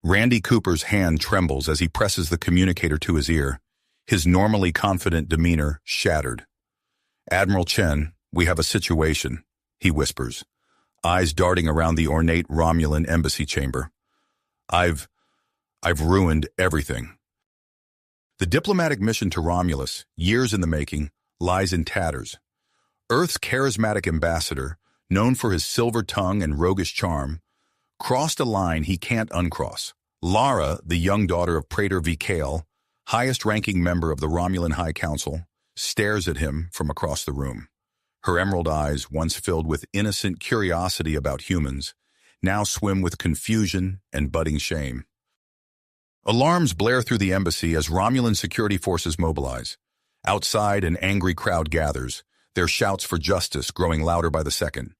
Randy Cooper's hand trembles as he presses the communicator to his ear, his normally confident demeanor shattered. "Admiral Chen, we have a situation," he whispers, eyes darting around the ornate Romulan embassy chamber. I've ruined everything." The diplomatic mission to Romulus, years in the making, lies in tatters. Earth's charismatic ambassador, known for his silver tongue and roguish charm, crossed a line he can't uncross. Lara, the young daughter of Praetor Vikale, highest-ranking member of the Romulan High Council, stares at him from across the room. Her emerald eyes, once filled with innocent curiosity about humans, now swim with confusion and budding shame. Alarms blare through the embassy as Romulan security forces mobilize. Outside, an angry crowd gathers, their shouts for justice growing louder by the second.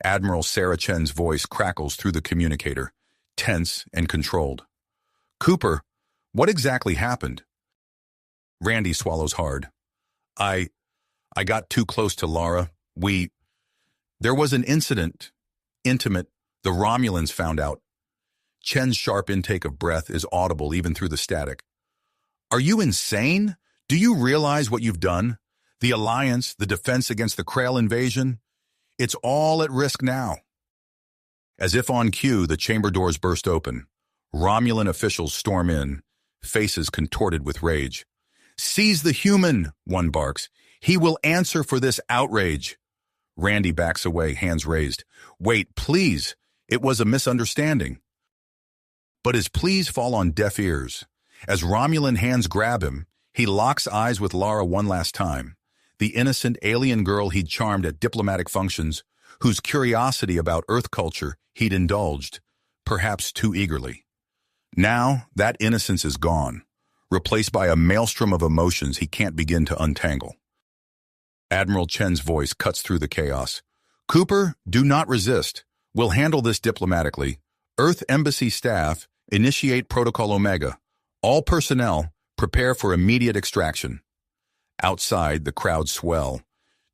Admiral Sarah Chen's voice crackles through the communicator, tense and controlled. "Cooper, what exactly happened?" Randy swallows hard. I got too close to Lara. There was an incident. Intimate. The Romulans found out." Chen's sharp intake of breath is audible even through the static. "Are you insane? Do you realize what you've done? The alliance, the defense against the Krail invasion? It's all at risk now." As if on cue, the chamber doors burst open. Romulan officials storm in, faces contorted with rage. "Seize the human," one barks. "He will answer for this outrage." Randy backs away, hands raised. "Wait, please. It was a misunderstanding." But his pleas fall on deaf ears. As Romulan hands grab him, he locks eyes with Lara one last time, the innocent alien girl he'd charmed at diplomatic functions, whose curiosity about Earth culture he'd indulged, perhaps too eagerly. Now, that innocence is gone, replaced by a maelstrom of emotions he can't begin to untangle. Admiral Chen's voice cuts through the chaos. "Cooper, do not resist. We'll handle this diplomatically. Earth Embassy staff, initiate Protocol Omega. All personnel, prepare for immediate extraction." Outside, the crowd swell.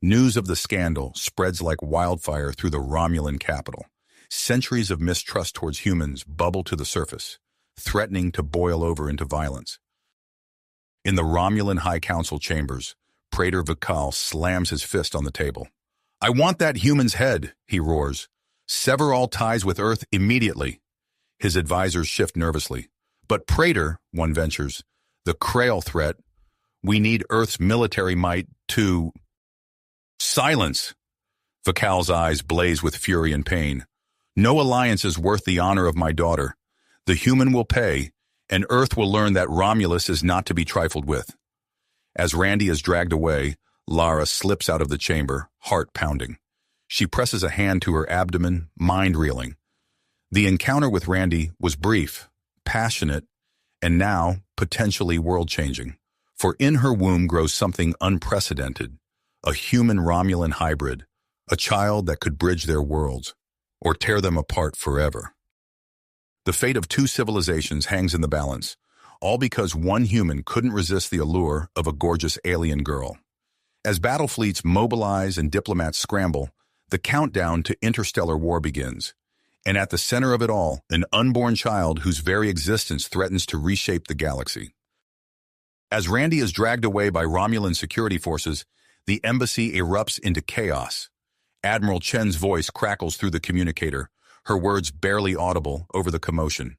News of the scandal spreads like wildfire through the Romulan capital. Centuries of mistrust towards humans bubble to the surface, threatening to boil over into violence. In the Romulan High Council chambers, Praetor Vikale slams his fist on the table. "I want that human's head," he roars. "Sever all ties with Earth immediately." His advisors shift nervously. "But Praetor," one ventures, "the Krail threat. We need Earth's military might to—" "Silence!" Vikale's eyes blaze with fury and pain. "No alliance is worth the honor of my daughter. The human will pay, and Earth will learn that Romulus is not to be trifled with." As Randy is dragged away, Lara slips out of the chamber, heart pounding. She presses a hand to her abdomen, mind reeling. The encounter with Randy was brief, passionate, and now potentially world-changing. For in her womb grows something unprecedented, a human Romulan hybrid, a child that could bridge their worlds, or tear them apart forever. The fate of two civilizations hangs in the balance, all because one human couldn't resist the allure of a gorgeous alien girl. As battle fleets mobilize and diplomats scramble, the countdown to interstellar war begins. And at the center of it all, an unborn child whose very existence threatens to reshape the galaxy. As Randy is dragged away by Romulan security forces, the embassy erupts into chaos. Admiral Chen's voice crackles through the communicator, her words barely audible over the commotion.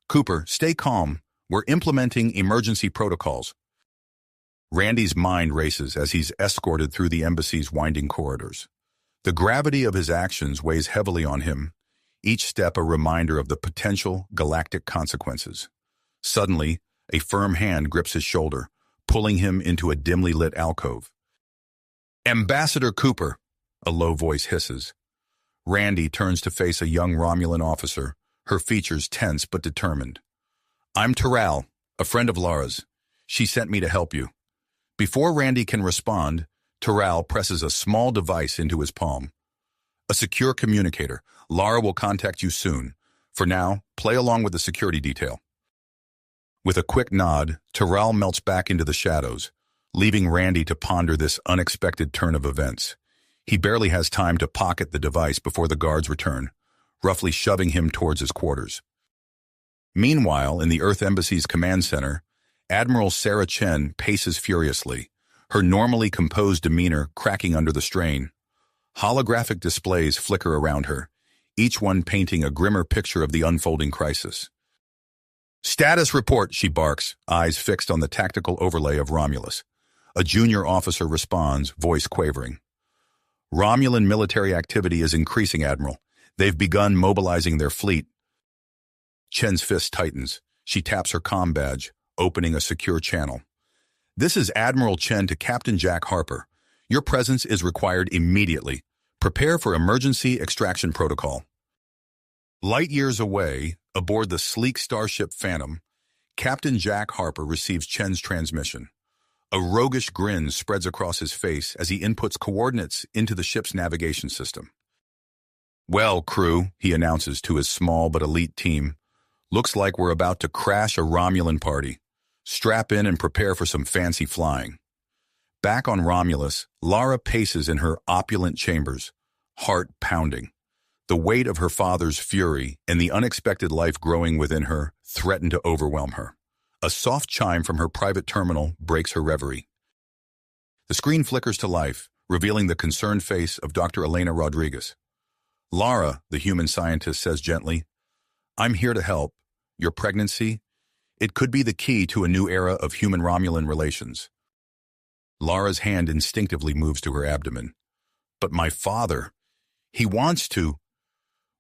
"Cooper, stay calm. We're implementing emergency protocols." Randy's mind races as he's escorted through the embassy's winding corridors. The gravity of his actions weighs heavily on him, each step a reminder of the potential galactic consequences. Suddenly, a firm hand grips his shoulder, pulling him into a dimly lit alcove. "Ambassador Cooper," a low voice hisses. Randy turns to face a young Romulan officer, her features tense but determined. "I'm Terral, a friend of Lara's. She sent me to help you." Before Randy can respond, Terral presses a small device into his palm. "A secure communicator. Lara will contact you soon. For now, play along with the security detail." With a quick nod, Terral melts back into the shadows, leaving Randy to ponder this unexpected turn of events. He barely has time to pocket the device before the guards return, roughly shoving him towards his quarters. Meanwhile, in the Earth Embassy's command center, Admiral Sarah Chen paces furiously, her normally composed demeanor cracking under the strain. Holographic displays flicker around her, each one painting a grimmer picture of the unfolding crisis. "Status report," she barks, eyes fixed on the tactical overlay of Romulus. A junior officer responds, voice quavering. "Romulan military activity is increasing, Admiral. They've begun mobilizing their fleet." Chen's fist tightens. She taps her comm badge, opening a secure channel. "This is Admiral Chen to Captain Jack Harper. Your presence is required immediately. Prepare for emergency extraction protocol." Light years away, aboard the sleek starship Phantom, Captain Jack Harper receives Chen's transmission. A roguish grin spreads across his face as he inputs coordinates into the ship's navigation system. "Well, crew," he announces to his small but elite team, "looks like we're about to crash a Romulan party. Strap in and prepare for some fancy flying." Back on Romulus, Lara paces in her opulent chambers, heart pounding. The weight of her father's fury and the unexpected life growing within her threaten to overwhelm her. A soft chime from her private terminal breaks her reverie. The screen flickers to life, revealing the concerned face of Dr. Elena Rodriguez. "Lara," the human scientist says gently, "I'm here to help. Your pregnancy, it could be the key to a new era of human-Romulan relations." Lara's hand instinctively moves to her abdomen. "But my father, he wants to—"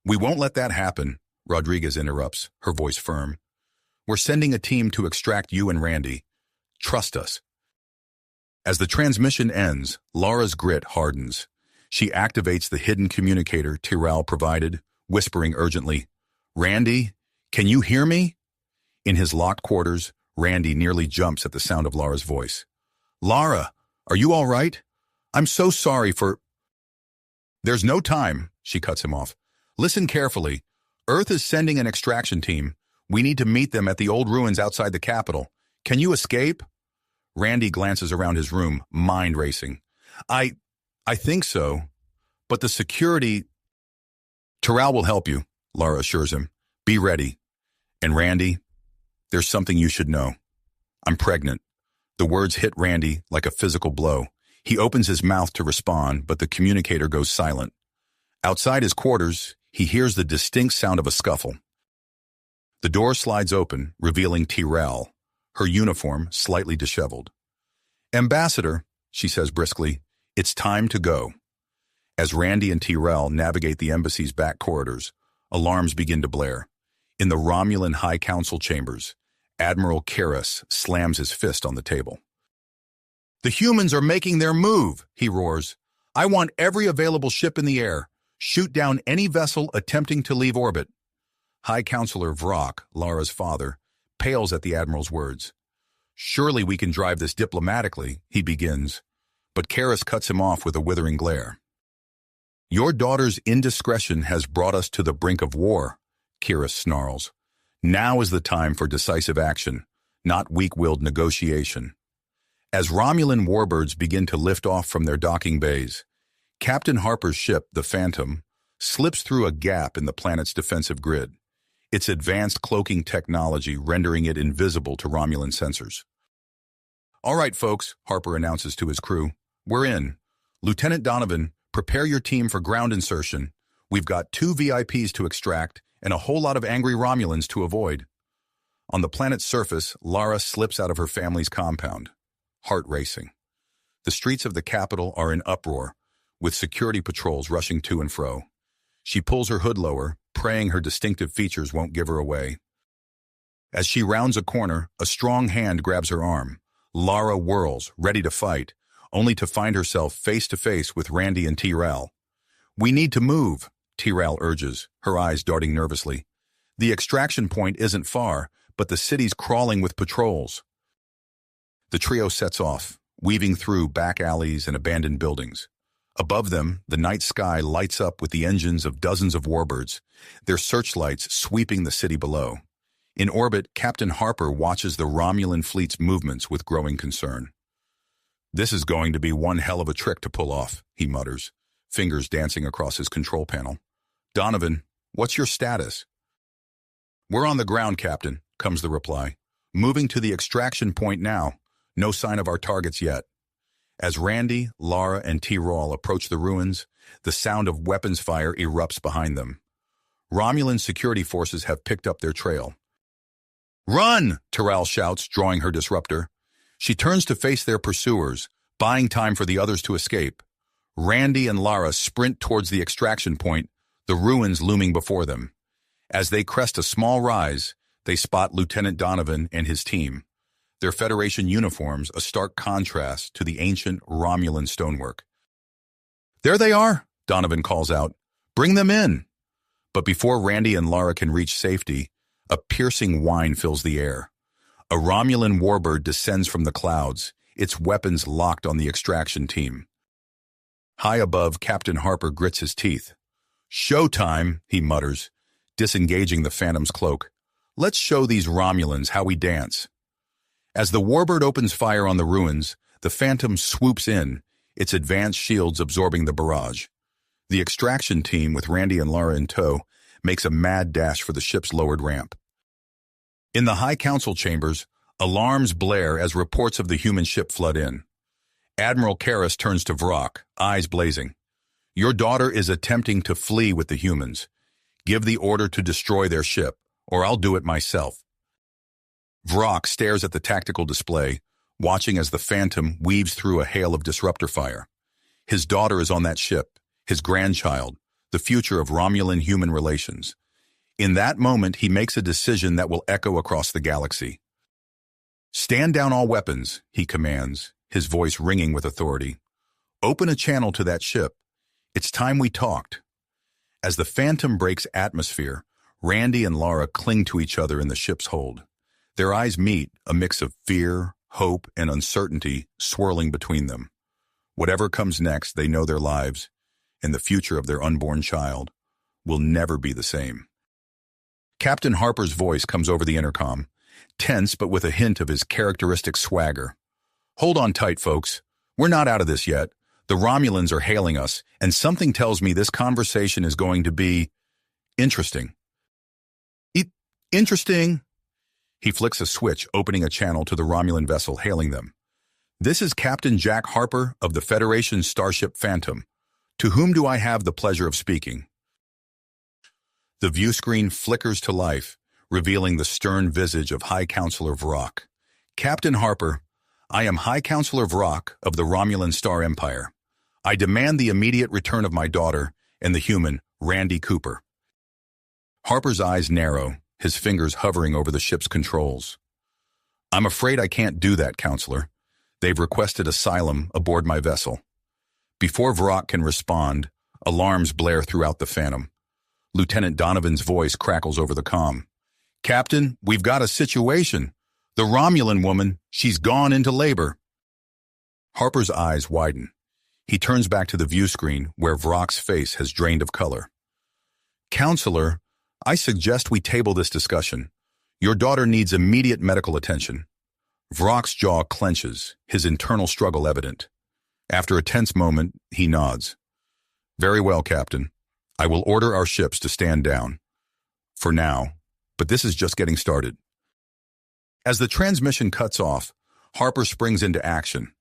"We won't let that happen," Rodriguez interrupts, her voice firm. "We're sending a team to extract you and Randy. Trust us." As the transmission ends, Lara's grit hardens. She activates the hidden communicator Tyrell provided, whispering urgently, "Randy, can you hear me?" In his locked quarters, Randy nearly jumps at the sound of Lara's voice. "Lara, are you all right? I'm so sorry for—" "There's no time," she cuts him off. "Listen carefully. Earth is sending an extraction team. We need to meet them at the old ruins outside the capital. Can you escape?" Randy glances around his room, mind racing. I think so, but the security—" "Tyrell will help you," Lara assures him. "Be ready. And Randy, there's something you should know. I'm pregnant." The words hit Randy like a physical blow. He opens his mouth to respond, but the communicator goes silent. Outside his quarters, he hears the distinct sound of a scuffle. The door slides open, revealing Tyrell, her uniform slightly disheveled. "Ambassador," she says briskly, "it's time to go." As Randy and Tyrell navigate the embassy's back corridors, alarms begin to blare. In the Romulan High Council chambers, Admiral Karras slams his fist on the table. "The humans are making their move," he roars. "I want every available ship in the air. Shoot down any vessel attempting to leave orbit." High Counselor Vrock, Lara's father, pales at the Admiral's words. "Surely we can drive this diplomatically," he begins, but Karras cuts him off with a withering glare. "Your daughter's indiscretion has brought us to the brink of war," Karras snarls. "Now is the time for decisive action, not weak-willed negotiation." As Romulan warbirds begin to lift off from their docking bays, Captain Harper's ship, the Phantom, slips through a gap in the planet's defensive grid, its advanced cloaking technology rendering it invisible to Romulan sensors. "All right, folks," Harper announces to his crew, "we're in. Lieutenant Donovan, prepare your team for ground insertion. We've got 2 VIPs to extract and a whole lot of angry Romulans to avoid." On the planet's surface, Lara slips out of her family's compound, heart racing. The streets of the capital are in uproar, with security patrols rushing to and fro. She pulls her hood lower, praying her distinctive features won't give her away. As she rounds a corner, a strong hand grabs her arm. Lara whirls, ready to fight, only to find herself face-to-face with Randy and Tyrell. "We need to move," Tyrell urges, her eyes darting nervously. "The extraction point isn't far, but the city's crawling with patrols." The trio sets off, weaving through back alleys and abandoned buildings. Above them, the night sky lights up with the engines of dozens of warbirds, their searchlights sweeping the city below. In orbit, Captain Harper watches the Romulan fleet's movements with growing concern. "This is going to be one hell of a trick to pull off," he mutters, fingers dancing across his control panel. "Donovan, what's your status?" "We're on the ground, Captain," comes the reply. "Moving to the extraction point now. No sign of our targets yet." As Randy, Lara, and T-Rawl approach the ruins, the sound of weapons fire erupts behind them. Romulan security forces have picked up their trail. "Run!" Tyrell shouts, drawing her disruptor. She turns to face their pursuers, buying time for the others to escape. Randy and Lara sprint towards the extraction point, the ruins looming before them. As they crest a small rise, they spot Lieutenant Donovan and his team. Their Federation uniforms a stark contrast to the ancient Romulan stonework. "There they are," Donovan calls out. "Bring them in." But before Randy and Lara can reach safety, a piercing whine fills the air. A Romulan warbird descends from the clouds, its weapons locked on the extraction team. High above, Captain Harper grits his teeth. "Showtime," he mutters, disengaging the Phantom's cloak. "Let's show these Romulans how we dance." As the warbird opens fire on the ruins, the Phantom swoops in, its advanced shields absorbing the barrage. The extraction team, with Randy and Lara in tow, makes a mad dash for the ship's lowered ramp. In the High Council chambers, alarms blare as reports of the human ship flood in. Admiral Karras turns to Vrock, eyes blazing. "Your daughter is attempting to flee with the humans. Give the order to destroy their ship, or I'll do it myself." Vrock stares at the tactical display, watching as the Phantom weaves through a hail of disruptor fire. His daughter is on that ship, his grandchild, the future of Romulan-human relations. In that moment, he makes a decision that will echo across the galaxy. "Stand down all weapons," he commands, his voice ringing with authority. "Open a channel to that ship. It's time we talked." As the Phantom breaks atmosphere, Randy and Lara cling to each other in the ship's hold. Their eyes meet, a mix of fear, hope, and uncertainty swirling between them. Whatever comes next, they know their lives, and the future of their unborn child, will never be the same. Captain Harper's voice comes over the intercom, tense but with a hint of his characteristic swagger. "Hold on tight, folks. We're not out of this yet. The Romulans are hailing us, and something tells me this conversation is going to be interesting." Interesting? He flicks a switch, opening a channel to the Romulan vessel hailing them. "This is Captain Jack Harper of the Federation Starship Phantom. To whom do I have the pleasure of speaking?" The view screen flickers to life, revealing the stern visage of High Counselor Vrock. "Captain Harper, I am High Counselor Vrock of the Romulan Star Empire. I demand the immediate return of my daughter and the human, Randy Cooper." Harper's eyes narrow, his fingers hovering over the ship's controls. "I'm afraid I can't do that, Counselor. They've requested asylum aboard my vessel." Before Vrock can respond, alarms blare throughout the Phantom. Lieutenant Donovan's voice crackles over the comm. "Captain, we've got a situation. The Romulan woman, she's gone into labor." Harper's eyes widen. He turns back to the view screen, where Vrock's face has drained of color. "Counselor, I suggest we table this discussion. Your daughter needs immediate medical attention." Vrock's jaw clenches, his internal struggle evident. After a tense moment, he nods. "Very well, Captain. I will order our ships to stand down. For now, but this is just getting started." As the transmission cuts off, Harper springs into action.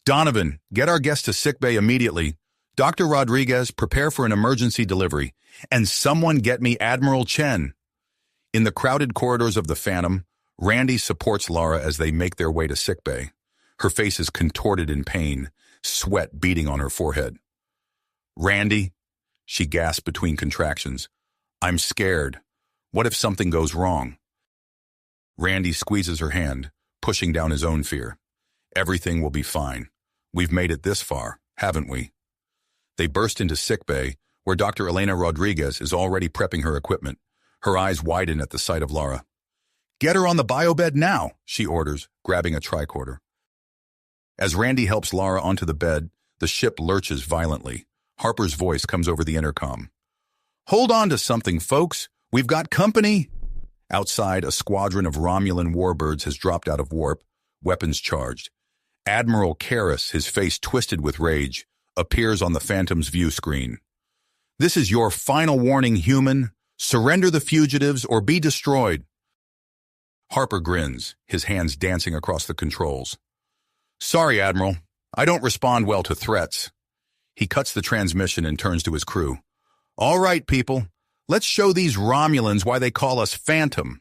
"Donovan, get our guest to sickbay immediately. Dr. Rodriguez, prepare for an emergency delivery. And someone get me Admiral Chen." In the crowded corridors of the Phantom, Randy supports Lara as they make their way to sickbay. Her face is contorted in pain, sweat beading on her forehead. "Randy," she gasps between contractions, "I'm scared. What if something goes wrong?" Randy squeezes her hand, pushing down his own fear. "Everything will be fine. We've made it this far, haven't we?" They burst into sickbay, where Dr. Elena Rodriguez is already prepping her equipment. Her eyes widen at the sight of Lara. "Get her on the biobed now," she orders, grabbing a tricorder. As Randy helps Lara onto the bed, the ship lurches violently. Harper's voice comes over the intercom. "Hold on to something, folks. We've got company." Outside, a squadron of Romulan warbirds has dropped out of warp, weapons charged. Admiral Karras, his face twisted with rage, appears on the Phantom's view screen. "This is your final warning, human. Surrender the fugitives or be destroyed. Harper grins, his hands dancing across the controls. Sorry, Admiral. I don't respond well to threats. He cuts the transmission and turns to his crew. All right, people. Let's show these Romulans why they call us Phantom.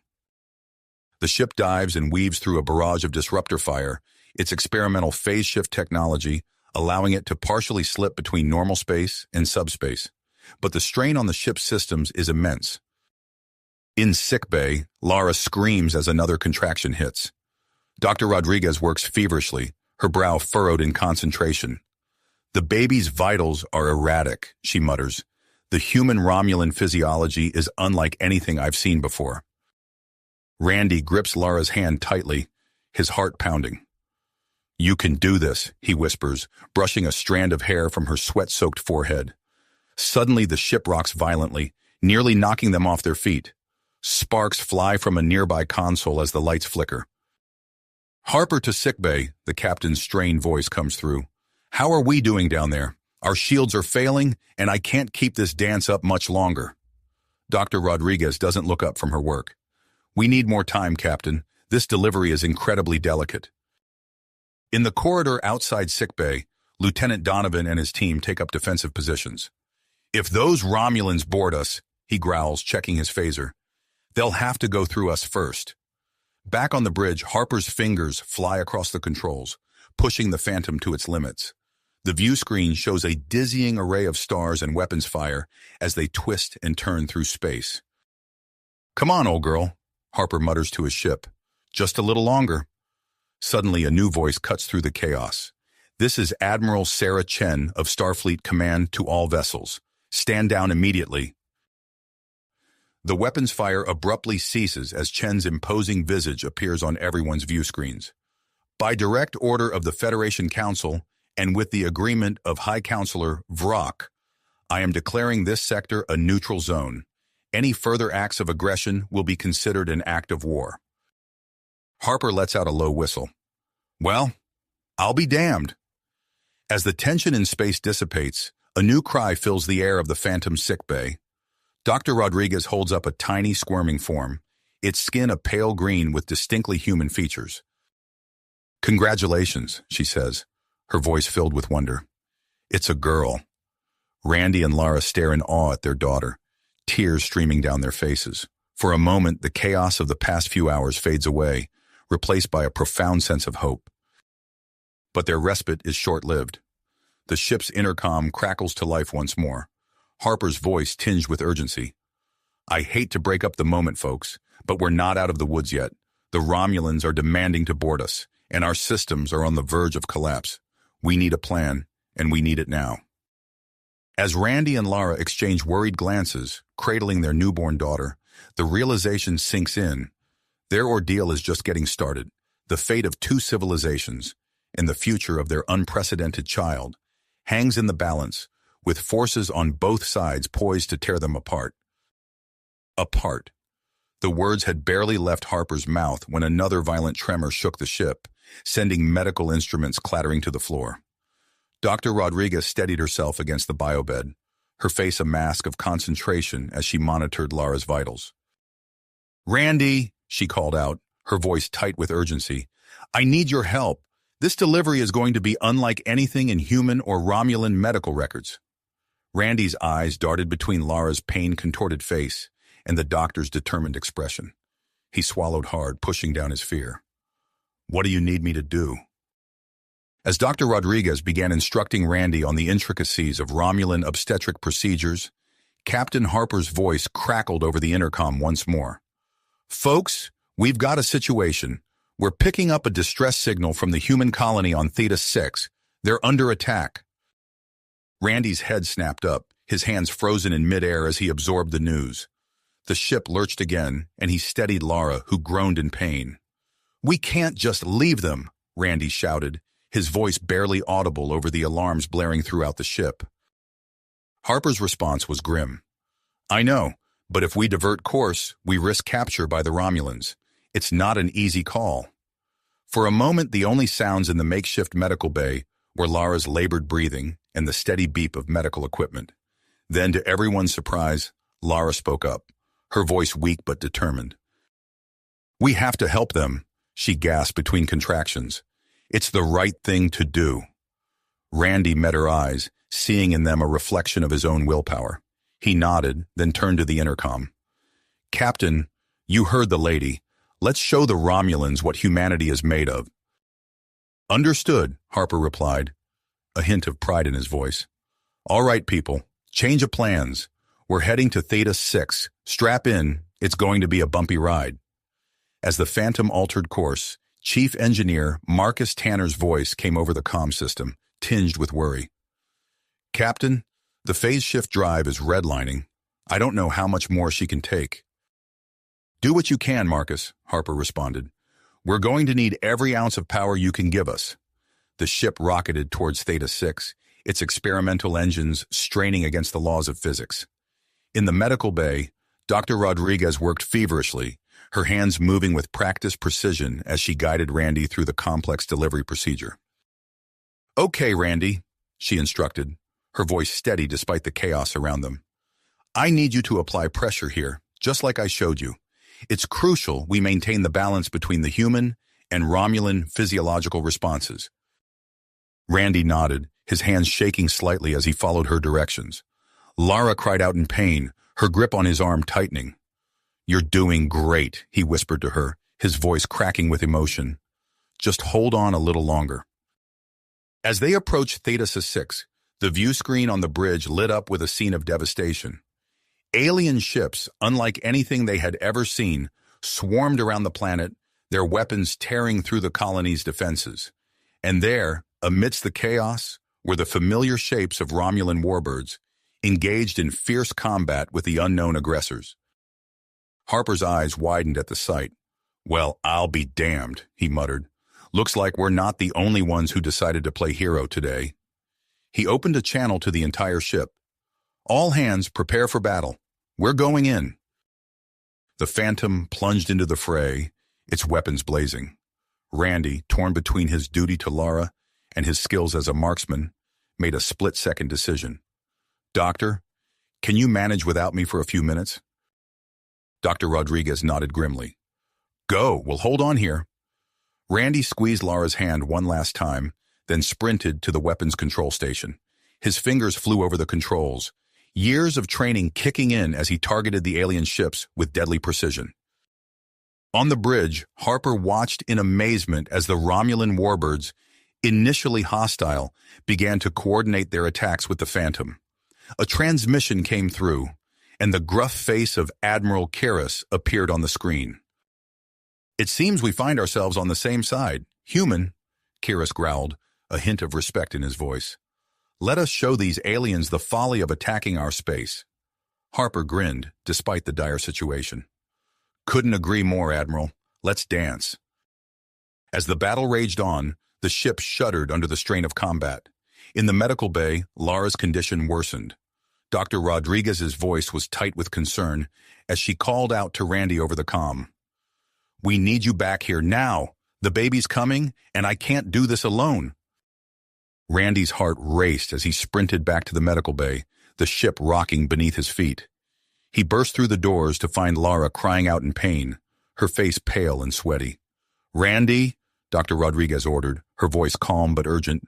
The ship dives and weaves through a barrage of disruptor fire, its experimental phase shift technology allowing it to partially slip between normal space and subspace. But the strain on the ship's systems is immense. In sickbay, Lara screams as another contraction hits. Dr. Rodriguez works feverishly, her brow furrowed in concentration. The baby's vitals are erratic, she mutters. The human Romulan physiology is unlike anything I've seen before. Randy grips Lara's hand tightly, his heart pounding. You can do this, he whispers, brushing a strand of hair from her sweat-soaked forehead. Suddenly the ship rocks violently, nearly knocking them off their feet. Sparks fly from a nearby console as the lights flicker. Harper to sickbay, the captain's strained voice comes through. How are we doing down there? Our shields are failing, and I can't keep this dance up much longer. Dr. Rodriguez doesn't look up from her work. We need more time, Captain. This delivery is incredibly delicate. In the corridor outside sickbay, Lieutenant Donovan and his team take up defensive positions. If those Romulans board us, he growls, checking his phaser, they'll have to go through us first. Back on the bridge, Harper's fingers fly across the controls, pushing the Phantom to its limits. The view screen shows a dizzying array of stars and weapons fire as they twist and turn through space. Come on, old girl, Harper mutters to his ship. Just a little longer. Suddenly, a new voice cuts through the chaos. This is Admiral Sarah Chen of Starfleet Command to all vessels. Stand down immediately. The weapons fire abruptly ceases as Chen's imposing visage appears on everyone's view screens. By direct order of the Federation Council, and with the agreement of High Counselor Vrock, I am declaring this sector a neutral zone. Any further acts of aggression will be considered an act of war. Harper lets out a low whistle. Well, I'll be damned. As the tension in space dissipates, a new cry fills the air of the Phantom sickbay. Dr. Rodriguez holds up a tiny squirming form, its skin a pale green with distinctly human features. Congratulations, she says, her voice filled with wonder. It's a girl. Randy and Lara stare in awe at their daughter, tears streaming down their faces. For a moment, the chaos of the past few hours fades away, replaced by a profound sense of hope. But their respite is short-lived. The ship's intercom crackles to life once more, Harper's voice tinged with urgency. I hate to break up the moment, folks, but we're not out of the woods yet. The Romulans are demanding to board us, and our systems are on the verge of collapse. We need a plan, and we need it now. As Randy and Lara exchange worried glances, cradling their newborn daughter, the realization sinks in. Their ordeal is just getting started. The fate of two civilizations, and the future of their unprecedented child, hangs in the balance, with forces on both sides poised to tear them apart. Apart. The words had barely left Harper's mouth when another violent tremor shook the ship, sending medical instruments clattering to the floor. Dr. Rodriguez steadied herself against the biobed, her face a mask of concentration as she monitored Lara's vitals. Randy, she called out, her voice tight with urgency, I need your help. This delivery is going to be unlike anything in human or Romulan medical records. Randy's eyes darted between Lara's pain-contorted face and the doctor's determined expression. He swallowed hard, pushing down his fear. What do you need me to do? As Dr. Rodriguez began instructing Randy on the intricacies of Romulan obstetric procedures, Captain Harper's voice crackled over the intercom once more. Folks, we've got a situation. We're picking up a distress signal from the human colony on Theta 6. They're under attack. Randy's head snapped up, his hands frozen in midair as he absorbed the news. The ship lurched again, and he steadied Lara, who groaned in pain. We can't just leave them, Randy shouted, his voice barely audible over the alarms blaring throughout the ship. Harper's response was grim. I know, but if we divert course, we risk capture by the Romulans. It's not an easy call. For a moment, the only sounds in the makeshift medical bay were Lara's labored breathing and the steady beep of medical equipment. Then, to everyone's surprise, Lara spoke up. her voice weak but determined. "We have to help them," she gasped between contractions. "It's the right thing to do." Randy met her eyes, seeing in them a reflection of his own willpower. He nodded, then turned to the intercom. "Captain, you heard the lady. Let's show the Romulans what humanity is made of." "Understood," Harper replied, a hint of pride in his voice. "All right, people, change of plans. We're heading to Theta 6. Strap in, it's going to be a bumpy ride." As the Phantom altered course, Chief Engineer Marcus Tanner's voice came over the comm system, tinged with worry. "Captain, the phase shift drive is redlining. I don't know how much more she can take." "Do what you can, Marcus," Harper responded. "We're going to need every ounce of power you can give us." The ship rocketed towards Theta 6, its experimental engines straining against the laws of physics. In the medical bay, Dr. Rodriguez worked feverishly, her hands moving with practiced precision as she guided Randy through the complex delivery procedure. "Okay, Randy," she instructed, her voice steady despite the chaos around them. "I need you to apply pressure here, just like I showed you. It's crucial we maintain the balance between the human and Romulan physiological responses." Randy nodded, his hands shaking slightly as he followed her directions. Lara cried out in pain, her grip on his arm tightening. "You're doing great," he whispered to her, his voice cracking with emotion. "Just hold on a little longer." As they approached Theta 6, the view screen on the bridge lit up with a scene of devastation. Alien ships, unlike anything they had ever seen, swarmed around the planet, their weapons tearing through the colony's defenses. And there, amidst the chaos, were the familiar shapes of Romulan warbirds, engaged in fierce combat with the unknown aggressors. Harper's eyes widened at the sight. "Well, I'll be damned," he muttered. "Looks like we're not the only ones who decided to play hero today." He opened a channel to the entire ship. "All hands prepare for battle. We're going in." The Phantom plunged into the fray, its weapons blazing. Randy, torn between his duty to Lara and his skills as a marksman, made a split-second decision. "Doctor, can you manage without me for a few minutes?" Dr. Rodriguez nodded grimly. "Go, we'll hold on here." Randy squeezed Lara's hand one last time, then sprinted to the weapons control station. His fingers flew over the controls, years of training kicking in as he targeted the alien ships with deadly precision. On the bridge, Harper watched in amazement as the Romulan warbirds, initially hostile, began to coordinate their attacks with the Phantom. A transmission came through, and the gruff face of Admiral Karras appeared on the screen. "It seems we find ourselves on the same side. Human," Karras growled, a hint of respect in his voice. "Let us show these aliens the folly of attacking our space." Harper grinned, despite the dire situation. "Couldn't agree more, Admiral. Let's dance." As the battle raged on, the ship shuddered under the strain of combat. In the medical bay, Lara's condition worsened. Dr. Rodriguez's voice was tight with concern as she called out to Randy over the comm. "We need you back here now. The baby's coming, and I can't do this alone." Randy's heart raced as he sprinted back to the medical bay, the ship rocking beneath his feet. He burst through the doors to find Lara crying out in pain, her face pale and sweaty. "Randy," Dr. Rodriguez ordered, her voice calm but urgent,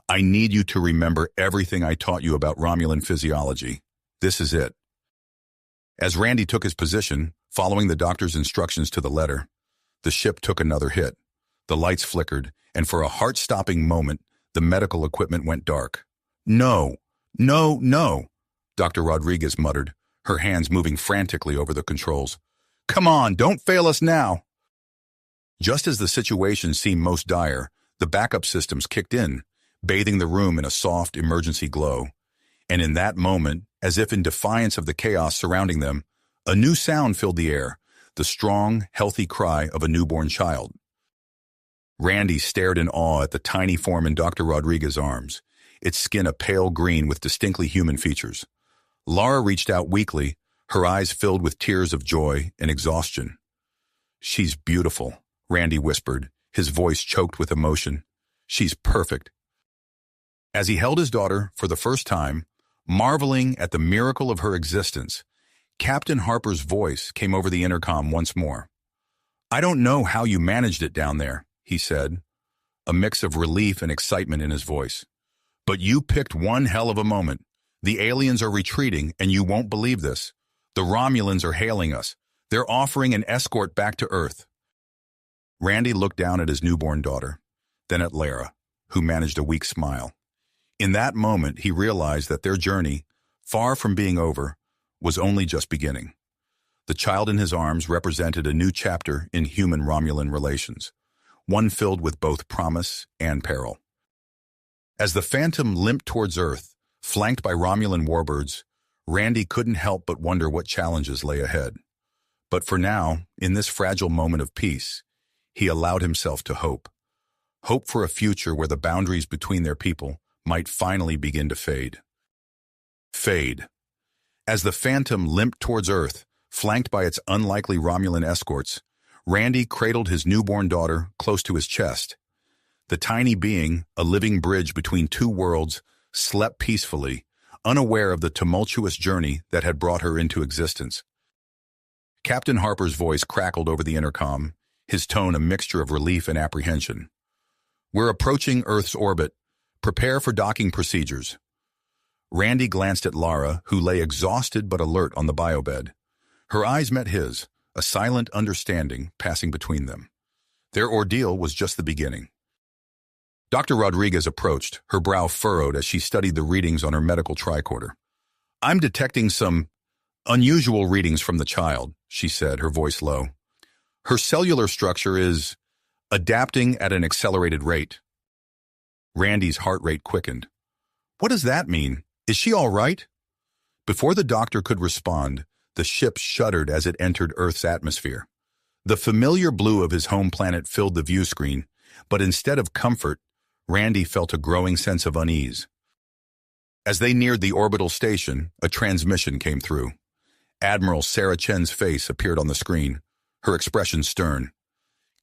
"I need you to remember everything I taught you about Romulan physiology. This is it." As Randy took his position, following the doctor's instructions to the letter, the ship took another hit. The lights flickered, and for a heart-stopping moment, the medical equipment went dark. "No, no, no," Dr. Rodriguez muttered, her hands moving frantically over the controls. "Come on, don't fail us now." Just as the situation seemed most dire, the backup systems kicked in, bathing the room in a soft emergency glow. And in that moment, as if in defiance of the chaos surrounding them, a new sound filled the air, the strong, healthy cry of a newborn child. Randy stared in awe at the tiny form in Dr. Rodriguez's arms, its skin a pale green with distinctly human features. Lara reached out weakly, her eyes filled with tears of joy and exhaustion. "She's beautiful," Randy whispered, his voice choked with emotion. "She's perfect." As he held his daughter for the first time, marveling at the miracle of her existence, Captain Harper's voice came over the intercom once more. "I don't know how you managed it down there," he said, a mix of relief and excitement in his voice. "But you picked one hell of a moment. The aliens are retreating, and you won't believe this. The Romulans are hailing us. They're offering an escort back to Earth." Randy looked down at his newborn daughter, then at Lara, who managed a weak smile. In that moment, he realized that their journey, far from being over, was only just beginning. The child in his arms represented a new chapter in human-Romulan relations, one filled with both promise and peril. As the Phantom limped towards Earth, flanked by Romulan warbirds, Randy couldn't help but wonder what challenges lay ahead. But for now, in this fragile moment of peace, he allowed himself to hope. Hope for a future where the boundaries between their people might finally begin to fade. As the Phantom limped towards Earth, flanked by its unlikely Romulan escorts, Randy cradled his newborn daughter close to his chest. The tiny being, a living bridge between two worlds, slept peacefully, unaware of the tumultuous journey that had brought her into existence. Captain Harper's voice crackled over the intercom, his tone a mixture of relief and apprehension. "We're approaching Earth's orbit. Prepare for docking procedures." Randy glanced at Lara, who lay exhausted but alert on the biobed. Her eyes met his, a silent understanding passing between them. Their ordeal was just the beginning. Dr. Rodriguez approached, her brow furrowed as she studied the readings on her medical tricorder. "I'm detecting some unusual readings from the child," she said, her voice low. "Her cellular structure is adapting at an accelerated rate." Randy's heart rate quickened. "What does that mean? Is she all right?" Before the doctor could respond, the ship shuddered as it entered Earth's atmosphere. The familiar blue of his home planet filled the view screen, but instead of comfort, Randy felt a growing sense of unease. As they neared the orbital station, a transmission came through. Admiral Sarah Chen's face appeared on the screen, her expression stern.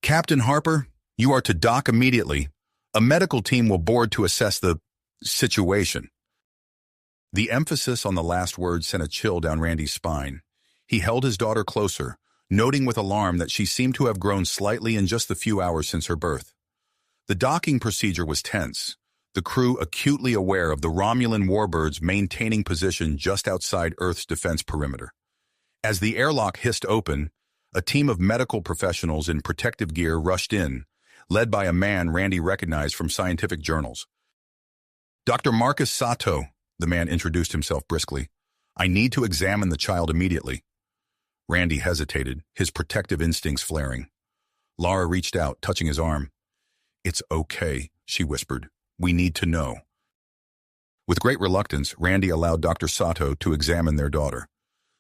"Captain Harper, you are to dock immediately. A medical team will board to assess the situation." The emphasis on the last word sent a chill down Randy's spine. He held his daughter closer, noting with alarm that she seemed to have grown slightly in just the few hours since her birth. The docking procedure was tense, the crew acutely aware of the Romulan warbirds maintaining position just outside Earth's defense perimeter. As the airlock hissed open, a team of medical professionals in protective gear rushed in, led by a man Randy recognized from scientific journals. "Dr. Marcus Sato," the man introduced himself briskly. "I need to examine the child immediately." Randy hesitated, his protective instincts flaring. Lara reached out, touching his arm. "It's okay," she whispered. "We need to know." With great reluctance, Randy allowed Dr. Sato to examine their daughter.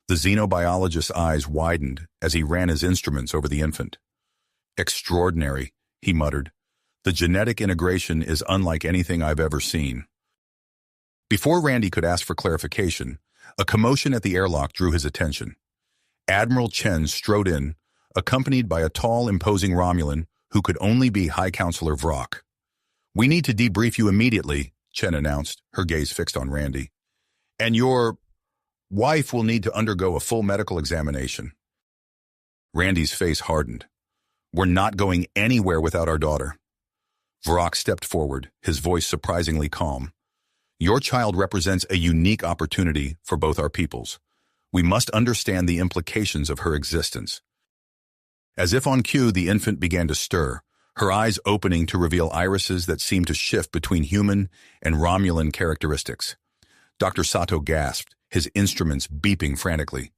The xenobiologist's eyes widened as he ran his instruments over the infant. "Extraordinary," he muttered. "The genetic integration is unlike anything I've ever seen." Before Randy could ask for clarification, a commotion at the airlock drew his attention. Admiral Chen strode in, accompanied by a tall, imposing Romulan who could only be High Counselor Vrock. "We need to debrief you immediately," Chen announced, her gaze fixed on Randy. "And your wife will need to undergo a full medical examination." Randy's face hardened. "We're not going anywhere without our daughter." Vrock stepped forward, his voice surprisingly calm. "Your child represents a unique opportunity for both our peoples. We must understand the implications of her existence." As if on cue, the infant began to stir, her eyes opening to reveal irises that seemed to shift between human and Romulan characteristics. Dr. Sato gasped, his instruments beeping frantically.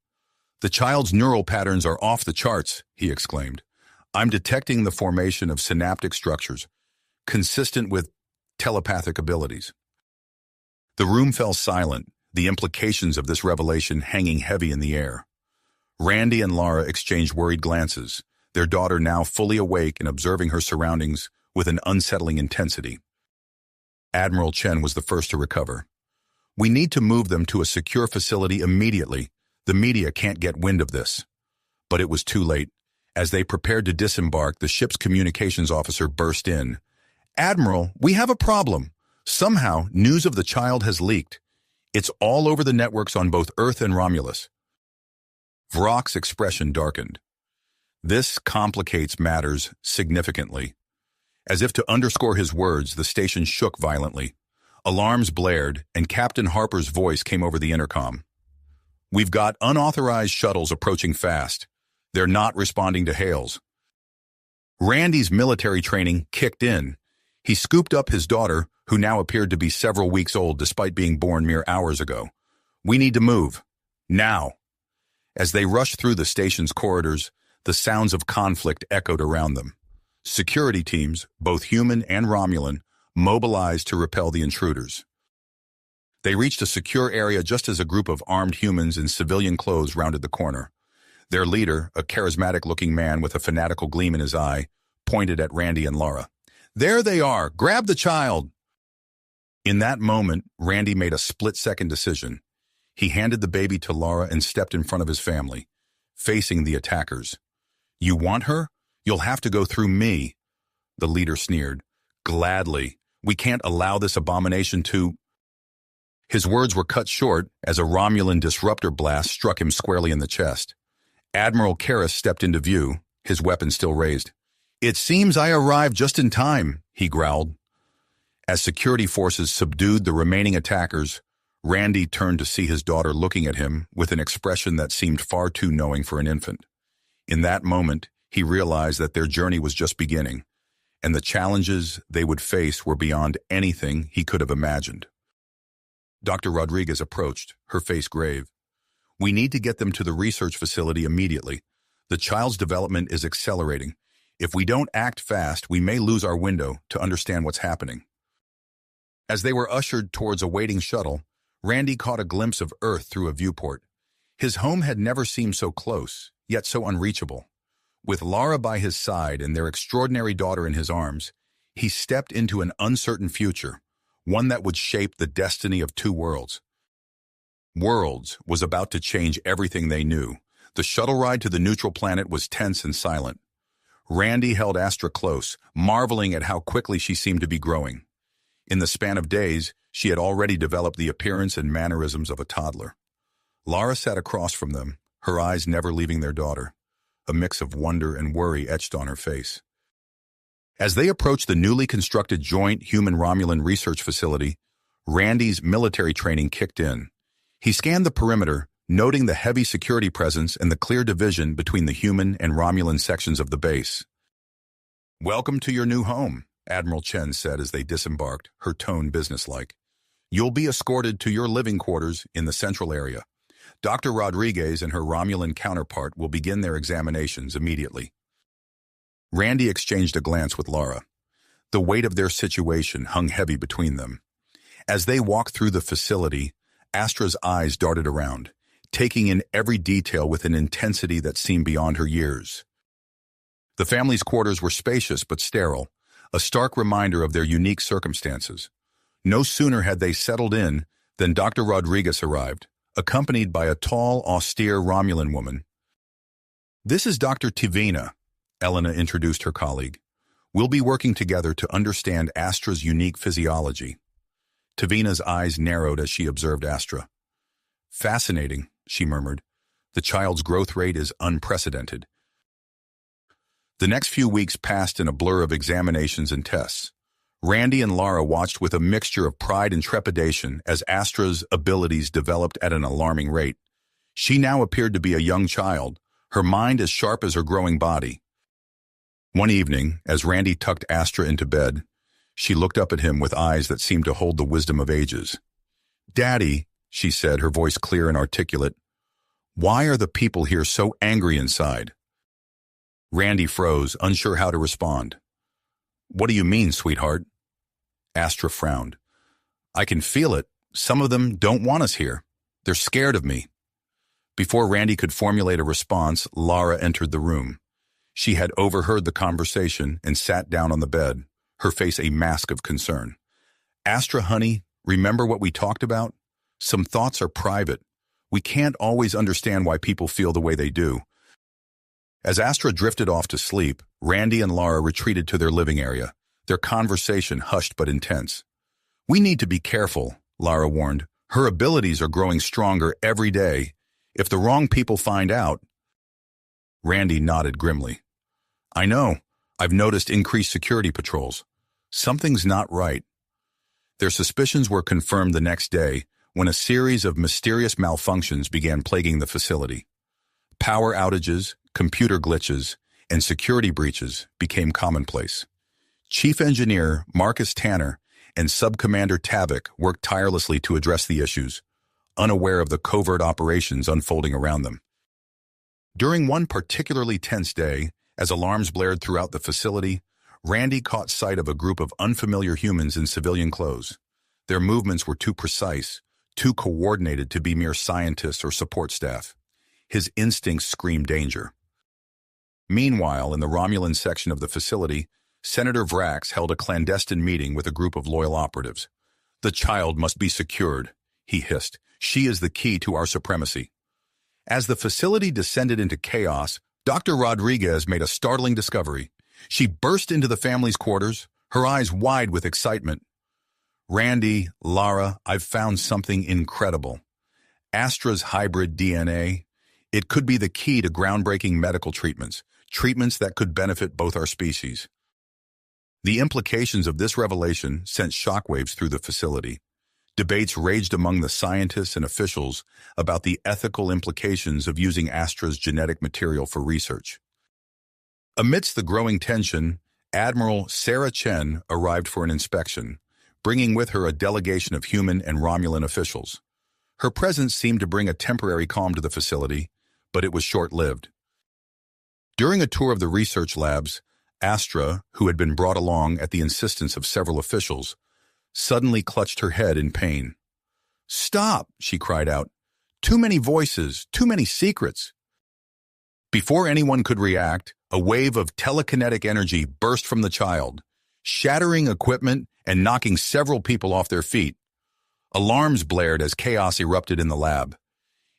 "The child's neural patterns are off the charts," he exclaimed. "I'm detecting the formation of synaptic structures, consistent with telepathic abilities." The room fell silent, the implications of this revelation hanging heavy in the air. Randy and Lara exchanged worried glances, their daughter now fully awake and observing her surroundings with an unsettling intensity. Admiral Chen was the first to recover. "We need to move them to a secure facility immediately. The media can't get wind of this." But it was too late. As they prepared to disembark, the ship's communications officer burst in. "Admiral, we have a problem. Somehow, news of the child has leaked. It's all over the networks on both Earth and Romulus." Vrock's expression darkened. This complicates matters significantly. As if to underscore his words, the station shook violently. Alarms blared, and Captain Harper's voice came over the intercom. "We've got unauthorized shuttles approaching fast. They're not responding to hails." Randy's military training kicked in. He scooped up his daughter, who now appeared to be several weeks old despite being born mere hours ago. "We need to move. Now." As they rushed through the station's corridors, the sounds of conflict echoed around them. Security teams, both human and Romulan, mobilized to repel the intruders. They reached a secure area just as a group of armed humans in civilian clothes rounded the corner. Their leader, a charismatic-looking man with a fanatical gleam in his eye, pointed at Randy and Lara. "There they are! Grab the child!" In that moment, Randy made a split-second decision. He handed the baby to Lara and stepped in front of his family, facing the attackers. "You want her? You'll have to go through me." The leader sneered. "Gladly. We can't allow this abomination to—" His words were cut short as a Romulan disruptor blast struck him squarely in the chest. Admiral Karras stepped into view, his weapon still raised. "It seems I arrived just in time," he growled. As security forces subdued the remaining attackers, Randy turned to see his daughter looking at him with an expression that seemed far too knowing for an infant. In that moment, he realized that their journey was just beginning, and the challenges they would face were beyond anything he could have imagined. Dr. Rodriguez approached, her face grave. "We need to get them to the research facility immediately. The child's development is accelerating. If we don't act fast, we may lose our window to understand what's happening." As they were ushered towards a waiting shuttle, Randy caught a glimpse of Earth through a viewport. His home had never seemed so close, yet so unreachable. With Lara by his side and their extraordinary daughter in his arms, he stepped into an uncertain future, one that would shape the destiny of two worlds. Worlds was about to change everything they knew. The shuttle ride to the neutral planet was tense and silent. Randy held Astra close, marveling at how quickly she seemed to be growing. In the span of days, she had already developed the appearance and mannerisms of a toddler. Lara sat across from them, her eyes never leaving their daughter. A mix of wonder and worry etched on her face. As they approached the newly constructed joint human-Romulan research facility, Randy's military training kicked in. He scanned the perimeter, noting the heavy security presence and the clear division between the human and Romulan sections of the base. "Welcome to your new home," Admiral Chen said as they disembarked, her tone businesslike. "You'll be escorted to your living quarters in the central area. Dr. Rodriguez and her Romulan counterpart will begin their examinations immediately." Randy exchanged a glance with Lara. The weight of their situation hung heavy between them. As they walked through the facility, Astra's eyes darted around, taking in every detail with an intensity that seemed beyond her years. The family's quarters were spacious but sterile, a stark reminder of their unique circumstances. No sooner had they settled in than Dr. Rodriguez arrived, accompanied by a tall, austere Romulan woman. "This is Dr. Tivina," Elena introduced her colleague. "We'll be working together to understand Astra's unique physiology." Tivina's eyes narrowed as she observed Astra. "Fascinating," she murmured. "The child's growth rate is unprecedented." The next few weeks passed in a blur of examinations and tests. Randy and Lara watched with a mixture of pride and trepidation as Astra's abilities developed at an alarming rate. She now appeared to be a young child, her mind as sharp as her growing body. One evening, as Randy tucked Astra into bed, she looked up at him with eyes that seemed to hold the wisdom of ages. "Daddy," she said, her voice clear and articulate, "why are the people here so angry inside?" Randy froze, unsure how to respond. "What do you mean, sweetheart?" Astra frowned. "I can feel it. Some of them don't want us here. They're scared of me." Before Randy could formulate a response, Lara entered the room. She had overheard the conversation and sat down on the bed, her face a mask of concern. "Astra, honey, remember what we talked about? Some thoughts are private. We can't always understand why people feel the way they do." As Astra drifted off to sleep, Randy and Lara retreated to their living area, their conversation hushed but intense. "We need to be careful," Lara warned. "Her abilities are growing stronger every day. If the wrong people find out... Randy nodded grimly. I know. I've noticed increased security patrols. Something's not right. Their suspicions were confirmed the next day when a series of mysterious malfunctions began plaguing the facility. Power outages, computer glitches, and security breaches became commonplace. Chief Engineer Marcus Tanner and Subcommander Tavik worked tirelessly to address the issues, unaware of the covert operations unfolding around them. During one particularly tense day, as alarms blared throughout the facility, Randy caught sight of a group of unfamiliar humans in civilian clothes. Their movements were too precise, too coordinated to be mere scientists or support staff. His instincts screamed danger. Meanwhile, in the Romulan section of the facility, Senator Vrax held a clandestine meeting with a group of loyal operatives. "The child must be secured," he hissed. "She is the key to our supremacy." As the facility descended into chaos, Dr. Rodriguez made a startling discovery. She burst into the family's quarters, her eyes wide with excitement. "Randy, Lara, I've found something incredible. Astra's hybrid DNA. It could be the key to groundbreaking medical treatments that could benefit both our species." The implications of this revelation sent shockwaves through the facility. Debates raged among the scientists and officials about the ethical implications of using Astra's genetic material for research. Amidst the growing tension, Admiral Sarah Chen arrived for an inspection, bringing with her a delegation of human and Romulan officials. Her presence seemed to bring a temporary calm to the facility, but it was short-lived. During a tour of the research labs, Astra, who had been brought along at the insistence of several officials, suddenly clutched her head in pain. "Stop!" she cried out. "Too many voices, too many secrets." Before anyone could react, a wave of telekinetic energy burst from the child, shattering equipment and knocking several people off their feet. Alarms blared as chaos erupted in the lab.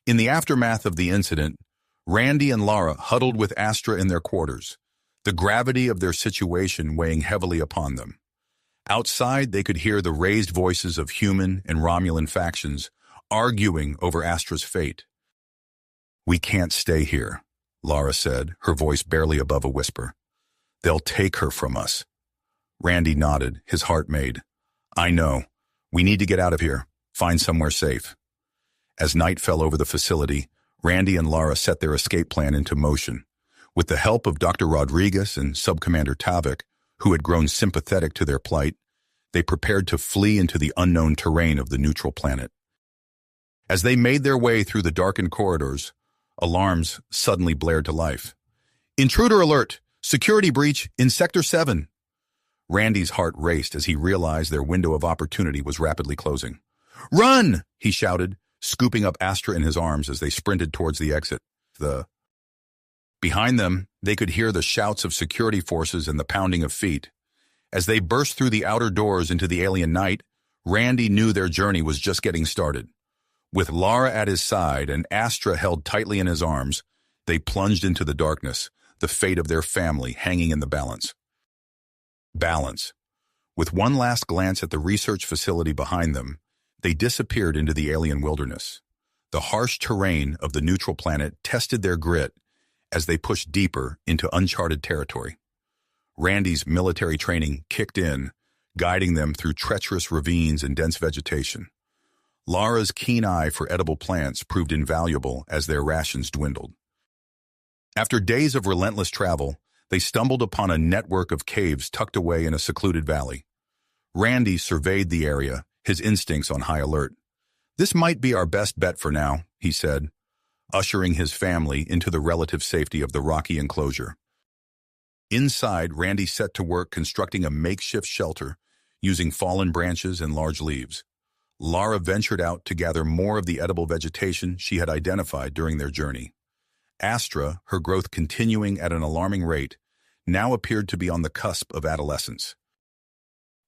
In the aftermath of the incident, Randy and Lara huddled with Astra in their quarters, the gravity of their situation weighing heavily upon them. Outside, they could hear the raised voices of human and Romulan factions arguing over Astra's fate. "We can't stay here," Lara said, her voice barely above a whisper. "They'll take her from us." Randy nodded, his heart made. "I know. We need to get out of here, find somewhere safe." As night fell over the facility, Randy and Lara set their escape plan into motion. With the help of Dr. Rodriguez and Subcommander Tavik, who had grown sympathetic to their plight, they prepared to flee into the unknown terrain of the neutral planet. As they made their way through the darkened corridors, alarms suddenly blared to life. "Intruder alert! Security breach in Sector 7! Randy's heart raced as he realized their window of opportunity was rapidly closing. "Run!" he shouted, scooping up Astra in his arms as they sprinted towards the exit. Behind them, they could hear the shouts of security forces and the pounding of feet. As they burst through the outer doors into the alien night, Randy knew their journey was just getting started. With Lara at his side and Astra held tightly in his arms, they plunged into the darkness, the fate of their family hanging in the balance. With one last glance at the research facility behind them, they disappeared into the alien wilderness. The harsh terrain of the neutral planet tested their grit as they pushed deeper into uncharted territory. Randy's military training kicked in, guiding them through treacherous ravines and dense vegetation. Lara's keen eye for edible plants proved invaluable as their rations dwindled. After days of relentless travel, they stumbled upon a network of caves tucked away in a secluded valley. Randy surveyed the area, his instincts on high alert. "This might be our best bet for now," he said, ushering his family into the relative safety of the rocky enclosure. Inside, Randy set to work constructing a makeshift shelter using fallen branches and large leaves. Lara ventured out to gather more of the edible vegetation she had identified during their journey. Astra, her growth continuing at an alarming rate, now appeared to be on the cusp of adolescence.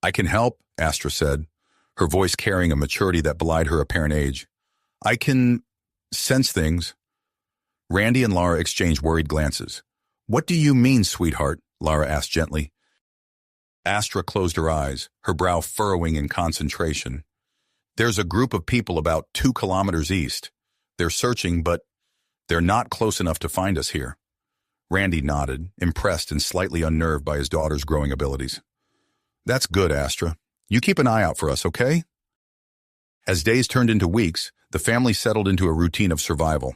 "I can help," Astra said, her voice carrying a maturity that belied her apparent age. "I can sense things." Randy and Lara exchanged worried glances. "What do you mean, sweetheart?" Lara asked gently. Astra closed her eyes, her brow furrowing in concentration. "There's a group of people about 2 kilometers east. They're searching, but They're not close enough to find us here. Randy nodded, impressed and slightly unnerved by his daughter's growing abilities. That's good, Astra. You keep an eye out for us, okay? As days turned into weeks, the family settled into a routine of survival.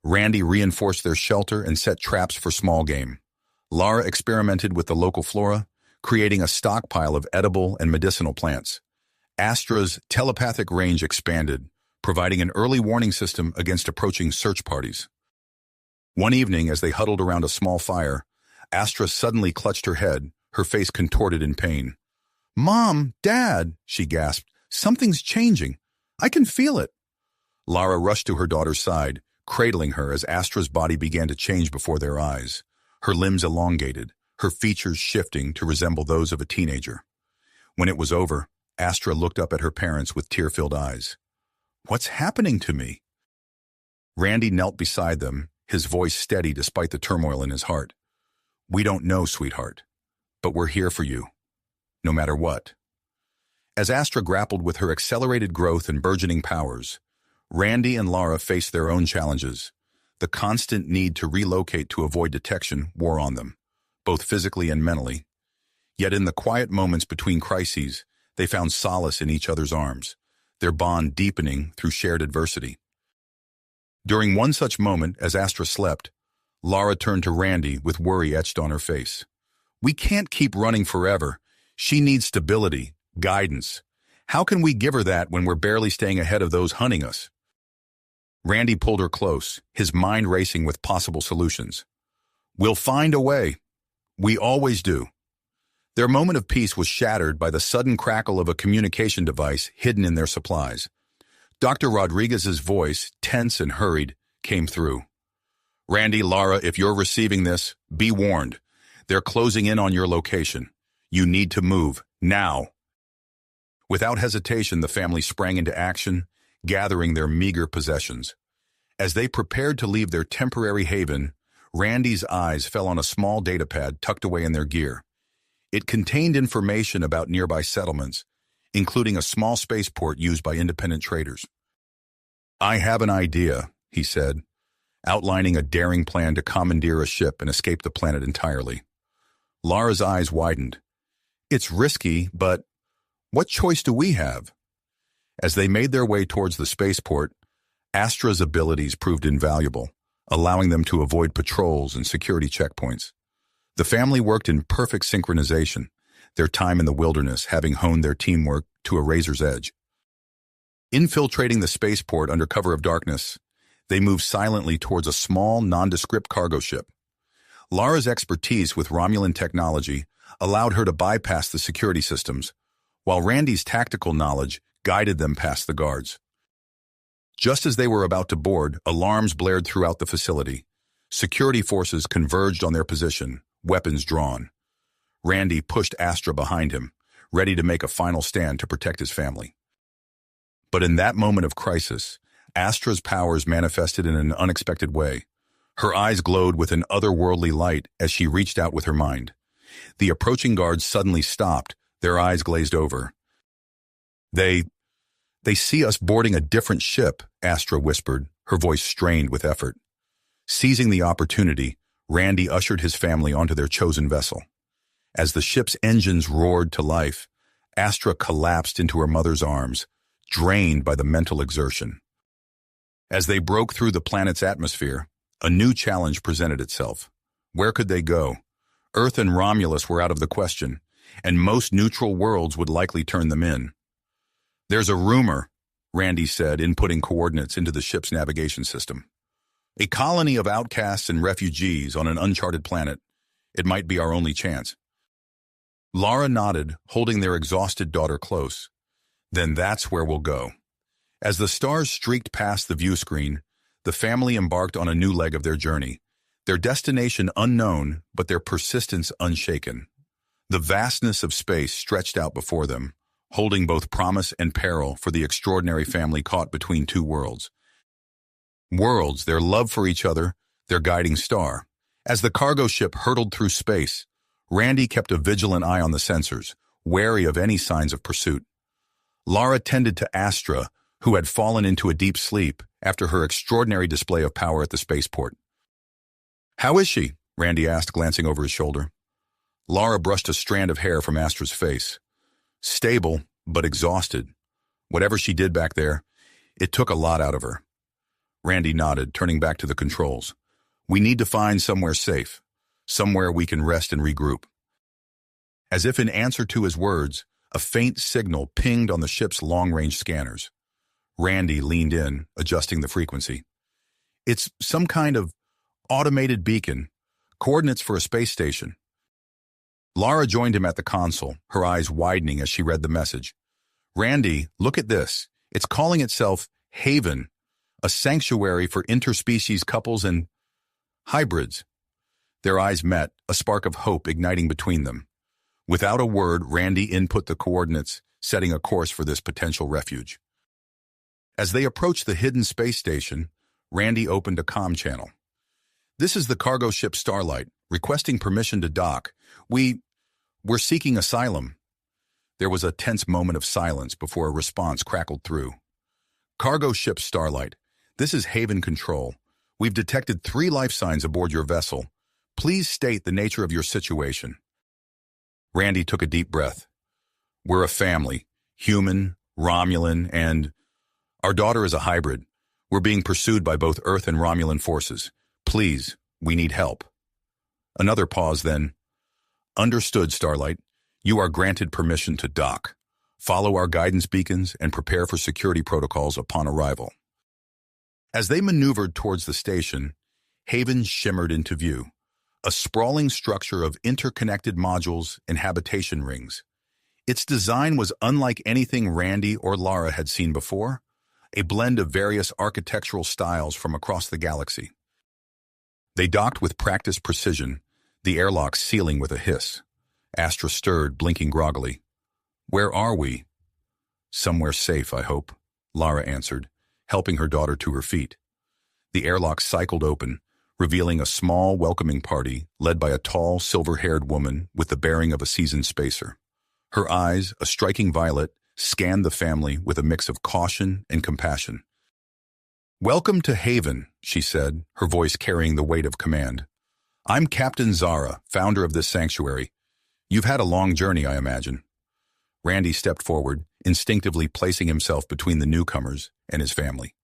Randy reinforced their shelter and set traps for small game. Lara experimented with the local flora, creating a stockpile of edible and medicinal plants. Astra's telepathic range expanded, providing an early warning system against approaching search parties. One evening, as they huddled around a small fire, Astra suddenly clutched her head, her face contorted in pain. "Mom, Dad," she gasped, "something's changing. I can feel it." Lara rushed to her daughter's side, cradling her as Astra's body began to change before their eyes. Her limbs elongated, her features shifting to resemble those of a teenager. When it was over, Astra looked up at her parents with tear-filled eyes. "What's happening to me?" Randy knelt beside them, his voice steady despite the turmoil in his heart. "We don't know, sweetheart, but we're here for you, no matter what." As Astra grappled with her accelerated growth and burgeoning powers, Randy and Lara faced their own challenges. The constant need to relocate to avoid detection wore on them, both physically and mentally. Yet in the quiet moments between crises, they found solace in each other's arms, their bond deepening through shared adversity. During one such moment, as Astra slept, Lara turned to Randy with worry etched on her face. "We can't keep running forever. She needs stability, guidance. How can we give her that when we're barely staying ahead of those hunting us?" Randy pulled her close, his mind racing with possible solutions. "We'll find a way. We always do." Their moment of peace was shattered by the sudden crackle of a communication device hidden in their supplies. Dr. Rodriguez's voice, tense and hurried, came through. "Randy, Lara, if you're receiving this, be warned. They're closing in on your location. You need to move, now." Without hesitation, the family sprang into action, gathering their meager possessions. As they prepared to leave their temporary haven, Randy's eyes fell on a small datapad tucked away in their gear. It contained information about nearby settlements, including a small spaceport used by independent traders. "I have an idea," he said, outlining a daring plan to commandeer a ship and escape the planet entirely. Lara's eyes widened. "It's risky, but what choice do we have?" As they made their way towards the spaceport, Astra's abilities proved invaluable, allowing them to avoid patrols and security checkpoints. The family worked in perfect synchronization, their time in the wilderness having honed their teamwork to a razor's edge. Infiltrating the spaceport under cover of darkness, they moved silently towards a small, nondescript cargo ship. Lara's expertise with Romulan technology allowed her to bypass the security systems, while Randy's tactical knowledge guided them past the guards. Just as they were about to board, alarms blared throughout the facility. Security forces converged on their position, weapons drawn. Randy pushed Astra behind him, ready to make a final stand to protect his family. But in that moment of crisis, Astra's powers manifested in an unexpected way. Her eyes glowed with an otherworldly light as she reached out with her mind. The approaching guards suddenly stopped, their eyes glazed over. They see us boarding a different ship," Astra whispered, her voice strained with effort. Seizing the opportunity, Randy ushered his family onto their chosen vessel. As the ship's engines roared to life, Astra collapsed into her mother's arms, drained by the mental exertion. As they broke through the planet's atmosphere, a new challenge presented itself. Where could they go? Earth and Romulus were out of the question, and most neutral worlds would likely turn them in. "There's a rumor," Randy said, inputting coordinates into the ship's navigation system. "A colony of outcasts and refugees on an uncharted planet. It might be our only chance." Lara nodded, holding their exhausted daughter close. "Then that's where we'll go." As the stars streaked past the view screen, the family embarked on a new leg of their journey, their destination unknown, but their persistence unshaken. The vastness of space stretched out before them, holding both promise and peril for the extraordinary family caught between two worlds. Worlds, their love for each other, their guiding star. As the cargo ship hurtled through space, Randy kept a vigilant eye on the sensors, wary of any signs of pursuit. Lara tended to Astra, who had fallen into a deep sleep after her extraordinary display of power at the spaceport. "How is she?" Randy asked, glancing over his shoulder. Lara brushed a strand of hair from Astra's face. "Stable, but exhausted. Whatever she did back there, it took a lot out of her." Randy nodded, turning back to the controls. "We need to find somewhere safe, somewhere we can rest and regroup." As if in answer to his words, a faint signal pinged on the ship's long-range scanners. Randy leaned in, adjusting the frequency. "It's some kind of automated beacon, coordinates for a space station." Lara joined him at the console, her eyes widening as she read the message. "Randy, look at this. It's calling itself Haven, a sanctuary for interspecies couples and hybrids." Their eyes met, a spark of hope igniting between them. Without a word, Randy input the coordinates, setting a course for this potential refuge. As they approached the hidden space station, Randy opened a comm channel. "This is the cargo ship Starlight, requesting permission to dock. We're seeking asylum." There was a tense moment of silence before a response crackled through. "Cargo ship Starlight, this is Haven Control. We've detected 3 life signs aboard your vessel. Please state the nature of your situation." Randy took a deep breath. "We're a family, human, Romulan, and our daughter is a hybrid. We're being pursued by both Earth and Romulan forces. Please, we need help." Another pause, then. "Understood, Starlight. You are granted permission to dock. Follow our guidance beacons and prepare for security protocols upon arrival." As they maneuvered towards the station, Haven shimmered into view, a sprawling structure of interconnected modules and habitation rings. Its design was unlike anything Randy or Lara had seen before, a blend of various architectural styles from across the galaxy. They docked with practiced precision, the airlock sealing with a hiss. Astra stirred, blinking groggily. "Where are we?" "Somewhere safe, I hope," Lara answered, helping her daughter to her feet. The airlock cycled open, revealing a small, welcoming party led by a tall, silver-haired woman with the bearing of a seasoned spacer. Her eyes, a striking violet, scanned the family with a mix of caution and compassion. "Welcome to Haven," she said, her voice carrying the weight of command. "I'm Captain Zara, founder of this sanctuary. You've had a long journey, I imagine." Randy stepped forward, instinctively placing himself between the newcomers and his family.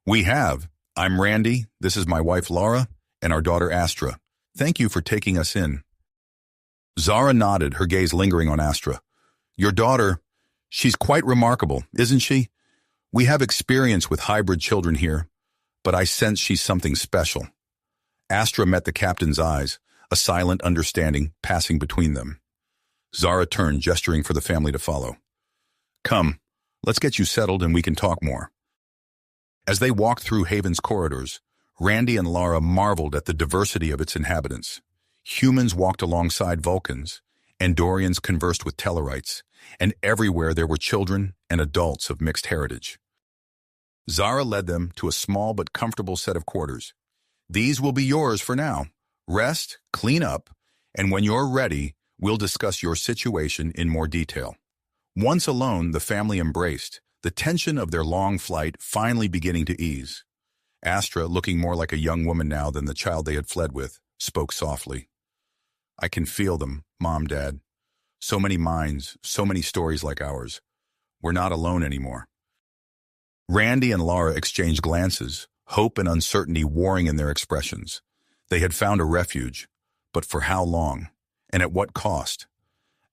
"We have. I'm Randy, this is my wife Lara, and our daughter Astra. Thank you for taking us in." Zara nodded, her gaze lingering on Astra. "Your daughter, she's quite remarkable, isn't she? We have experience with hybrid children here, but I sense she's something special." Astra met the captain's eyes, a silent understanding passing between them. Zara turned, gesturing for the family to follow. "Come, let's get you settled and we can talk more." As they walked through Haven's corridors, Randy and Lara marveled at the diversity of its inhabitants. Humans walked alongside Vulcans, Andorians conversed with Tellarites, and everywhere there were children and adults of mixed heritage. Zara led them to a small but comfortable set of quarters. "These will be yours for now. Rest, clean up, and when you're ready, we'll discuss your situation in more detail." Once alone, the family embraced, the tension of their long flight finally beginning to ease. Astra, looking more like a young woman now than the child they had fled with, spoke softly. "I can feel them, Mom, Dad. So many minds, so many stories like ours. We're not alone anymore." Randy and Lara exchanged glances, hope and uncertainty warring in their expressions. They had found a refuge, but for how long? And at what cost?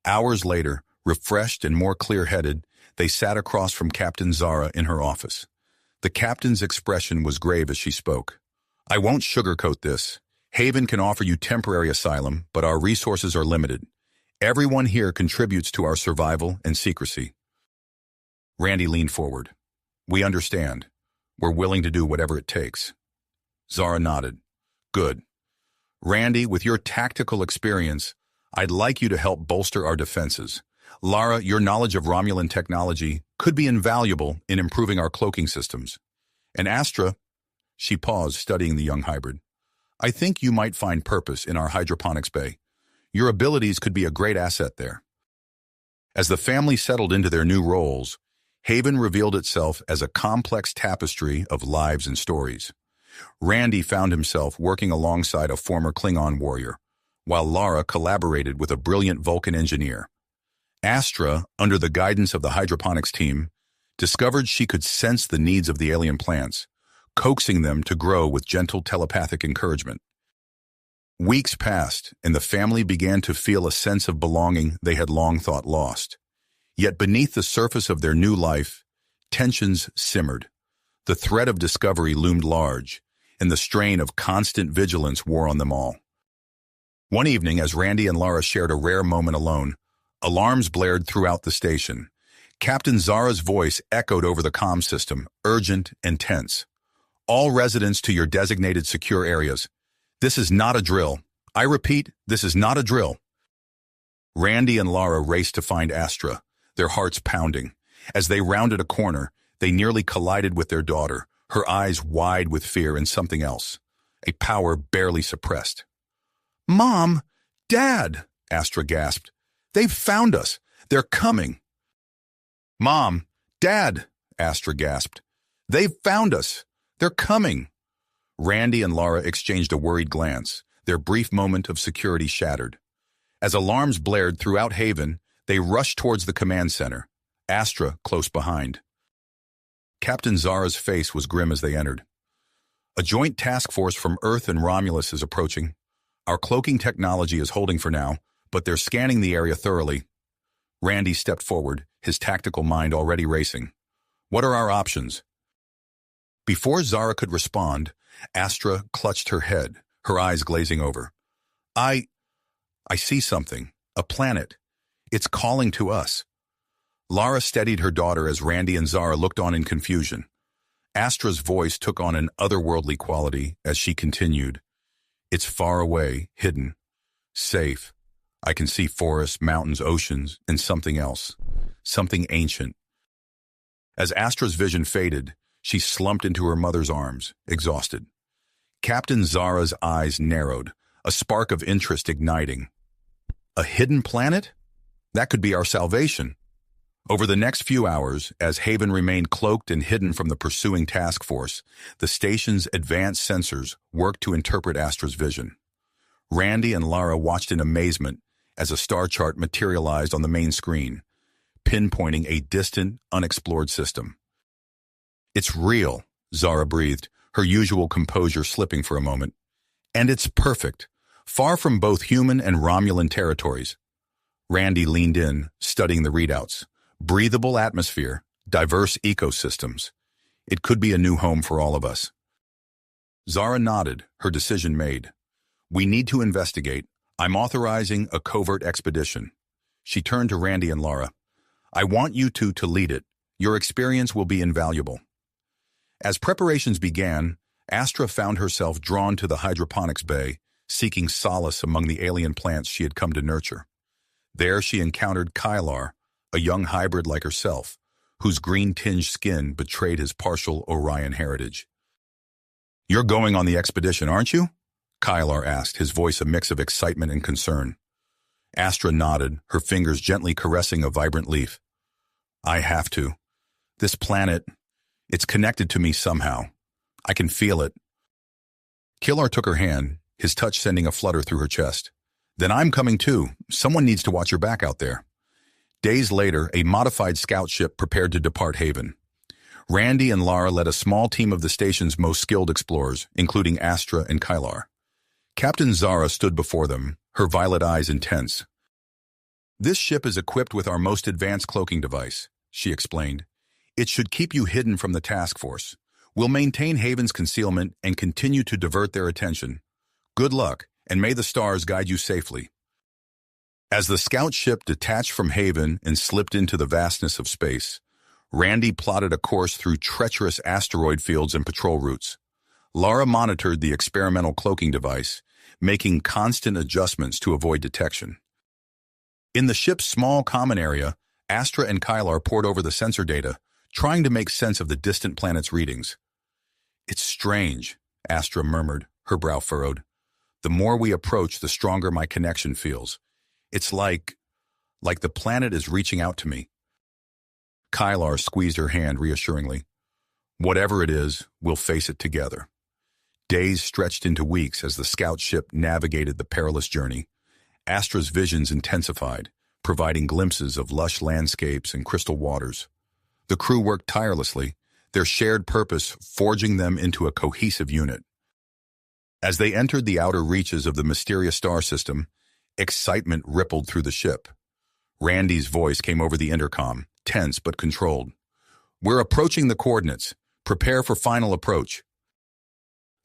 Hours later, refreshed and more clear-headed, they sat across from Captain Zara in her office. The captain's expression was grave as she spoke. "I won't sugarcoat this. Haven can offer you temporary asylum, but our resources are limited. Everyone here contributes to our survival and secrecy." Randy leaned forward. "We understand. We're willing to do whatever it takes." Zara nodded. "Good. Randy, with your tactical experience, I'd like you to help bolster our defenses. Lara, your knowledge of Romulan technology could be invaluable in improving our cloaking systems. And Astra," she paused, studying the young hybrid, "I think you might find purpose in our hydroponics bay. Your abilities could be a great asset there." As the family settled into their new roles, Haven revealed itself as a complex tapestry of lives and stories. Randy found himself working alongside a former Klingon warrior, while Lara collaborated with a brilliant Vulcan engineer. Astra, under the guidance of the hydroponics team, discovered she could sense the needs of the alien plants, coaxing them to grow with gentle telepathic encouragement. Weeks passed, and the family began to feel a sense of belonging they had long thought lost. Yet beneath the surface of their new life, tensions simmered. The threat of discovery loomed large, and the strain of constant vigilance wore on them all. One evening, as Randy and Lara shared a rare moment alone, alarms blared throughout the station. Captain Zara's voice echoed over the comm system, urgent and tense. All residents to your designated secure areas. This is not a drill. I repeat, this is not a drill. Randy and Lara raced to find Astra, their hearts pounding. As they rounded a corner, they nearly collided with their daughter, her eyes wide with fear and something else, a power barely suppressed. "Mom! Dad!" Astra gasped. "They've found us! They're coming!" "Mom! Dad!" Astra gasped. "They've found us! They're coming!" Randy and Lara exchanged a worried glance, their brief moment of security shattered. As alarms blared throughout Haven, they rushed towards the command center, Astra close behind. Captain Zara's face was grim as they entered. "A joint task force from Earth and Romulus is approaching. Our cloaking technology is holding for now, but they're scanning the area thoroughly." Randy stepped forward, his tactical mind already racing. "What are our options?" Before Zara could respond, Astra clutched her head, her eyes glazing over. I see something. A planet. It's calling to us." Lara steadied her daughter as Randy and Zara looked on in confusion. Astra's voice took on an otherworldly quality as she continued. "It's far away, hidden, safe. I can see forests, mountains, oceans, and something else. Something ancient." As Astra's vision faded, she slumped into her mother's arms, exhausted. Captain Zara's eyes narrowed, a spark of interest igniting. "A hidden planet? That could be our salvation." Over the next few hours, as Haven remained cloaked and hidden from the pursuing task force, the station's advanced sensors worked to interpret Astra's vision. Randy and Lara watched in amazement as a star chart materialized on the main screen, pinpointing a distant, unexplored system. "It's real," Zara breathed, her usual composure slipping for a moment. "And it's perfect, far from both human and Romulan territories." Randy leaned in, studying the readouts. Breathable atmosphere, diverse ecosystems. It could be a new home for all of us. Zara nodded, her decision made. "We need to investigate. I'm authorizing a covert expedition." She turned to Randy and Lara. "I want you two to lead it. Your experience will be invaluable." As preparations began, Astra found herself drawn to the hydroponics bay, seeking solace among the alien plants she had come to nurture. There she encountered Kylar, a young hybrid like herself, whose green-tinged skin betrayed his partial Orion heritage. "You're going on the expedition, aren't you?" Kylar asked, his voice a mix of excitement and concern. Astra nodded, her fingers gently caressing a vibrant leaf. "I have to. This planet, it's connected to me somehow. I can feel it." Kylar took her hand, his touch sending a flutter through her chest. "Then I'm coming too. Someone needs to watch your back out there." Days later, a modified scout ship prepared to depart Haven. Randy and Lara led a small team of the station's most skilled explorers, including Astra and Kylar. Captain Zara stood before them, her violet eyes intense. "This ship is equipped with our most advanced cloaking device," she explained. "It should keep you hidden from the task force. We'll maintain Haven's concealment and continue to divert their attention. Good luck, and may the stars guide you safely." As the scout ship detached from Haven and slipped into the vastness of space, Randy plotted a course through treacherous asteroid fields and patrol routes. Lara monitored the experimental cloaking device, making constant adjustments to avoid detection. In the ship's small common area, Astra and Kylar pored over the sensor data, trying to make sense of the distant planet's readings. "It's strange," Astra murmured, her brow furrowed. "The more we approach, the stronger my connection feels. It's like the planet is reaching out to me." Kylar squeezed her hand reassuringly. Whatever it is, we'll face it together. Days stretched into weeks as the scout ship navigated the perilous journey. Astra's visions intensified, providing glimpses of lush landscapes and crystal waters. The crew worked tirelessly, their shared purpose forging them into a cohesive unit. As they entered the outer reaches of the mysterious star system, excitement rippled through the ship. Randy's voice came over the intercom, tense but controlled. "We're approaching the coordinates. Prepare for final approach."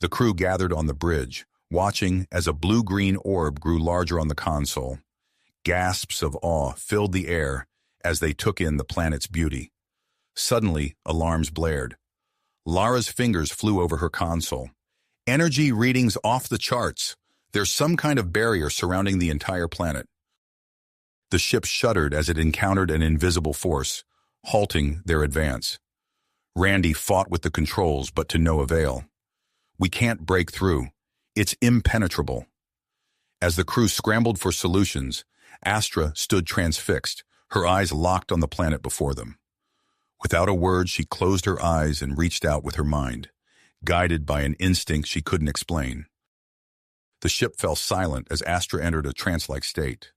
The crew gathered on the bridge, watching as a blue-green orb grew larger on the console. Gasps of awe filled the air as they took in the planet's beauty. Suddenly, alarms blared. Lara's fingers flew over her console. Energy readings off the charts. There's some kind of barrier surrounding the entire planet. The ship shuddered as it encountered an invisible force, halting their advance. Randy fought with the controls, but to no avail. "We can't break through. It's impenetrable." As the crew scrambled for solutions, Astra stood transfixed, her eyes locked on the planet before them. Without a word, she closed her eyes and reached out with her mind, guided by an instinct she couldn't explain. The ship fell silent as Astra entered a trance-like state.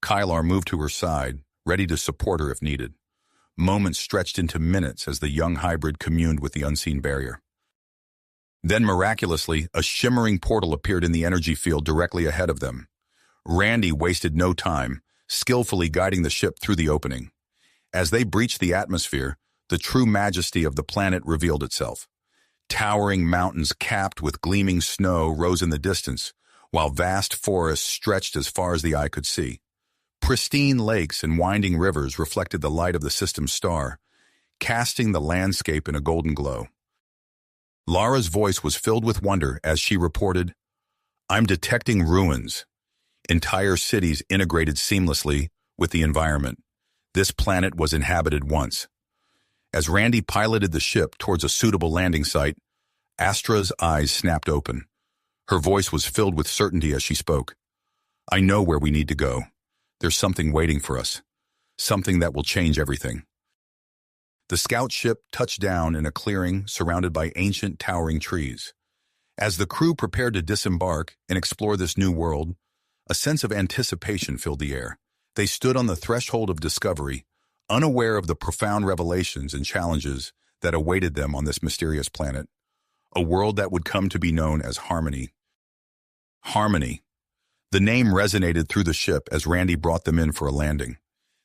Kylar moved to her side, ready to support her if needed. Moments stretched into minutes as the young hybrid communed with the unseen barrier. Then, miraculously, a shimmering portal appeared in the energy field directly ahead of them. Randy wasted no time, skillfully guiding the ship through the opening. As they breached the atmosphere, the true majesty of the planet revealed itself. Towering mountains capped with gleaming snow rose in the distance, while vast forests stretched as far as the eye could see. Pristine lakes and winding rivers reflected the light of the system's star, casting the landscape in a golden glow. Lara's voice was filled with wonder as she reported, "I'm detecting ruins. Entire cities integrated seamlessly with the environment. This planet was inhabited once." As Randy piloted the ship towards a suitable landing site, Astra's eyes snapped open. Her voice was filled with certainty as she spoke. "I know where we need to go. There's something waiting for us. Something that will change everything." The scout ship touched down in a clearing surrounded by ancient towering trees. As the crew prepared to disembark and explore this new world, a sense of anticipation filled the air. They stood on the threshold of discovery, unaware of the profound revelations and challenges that awaited them on this mysterious planet, a world that would come to be known as Harmony. Harmony. The name resonated through the ship as Randy brought them in for a landing.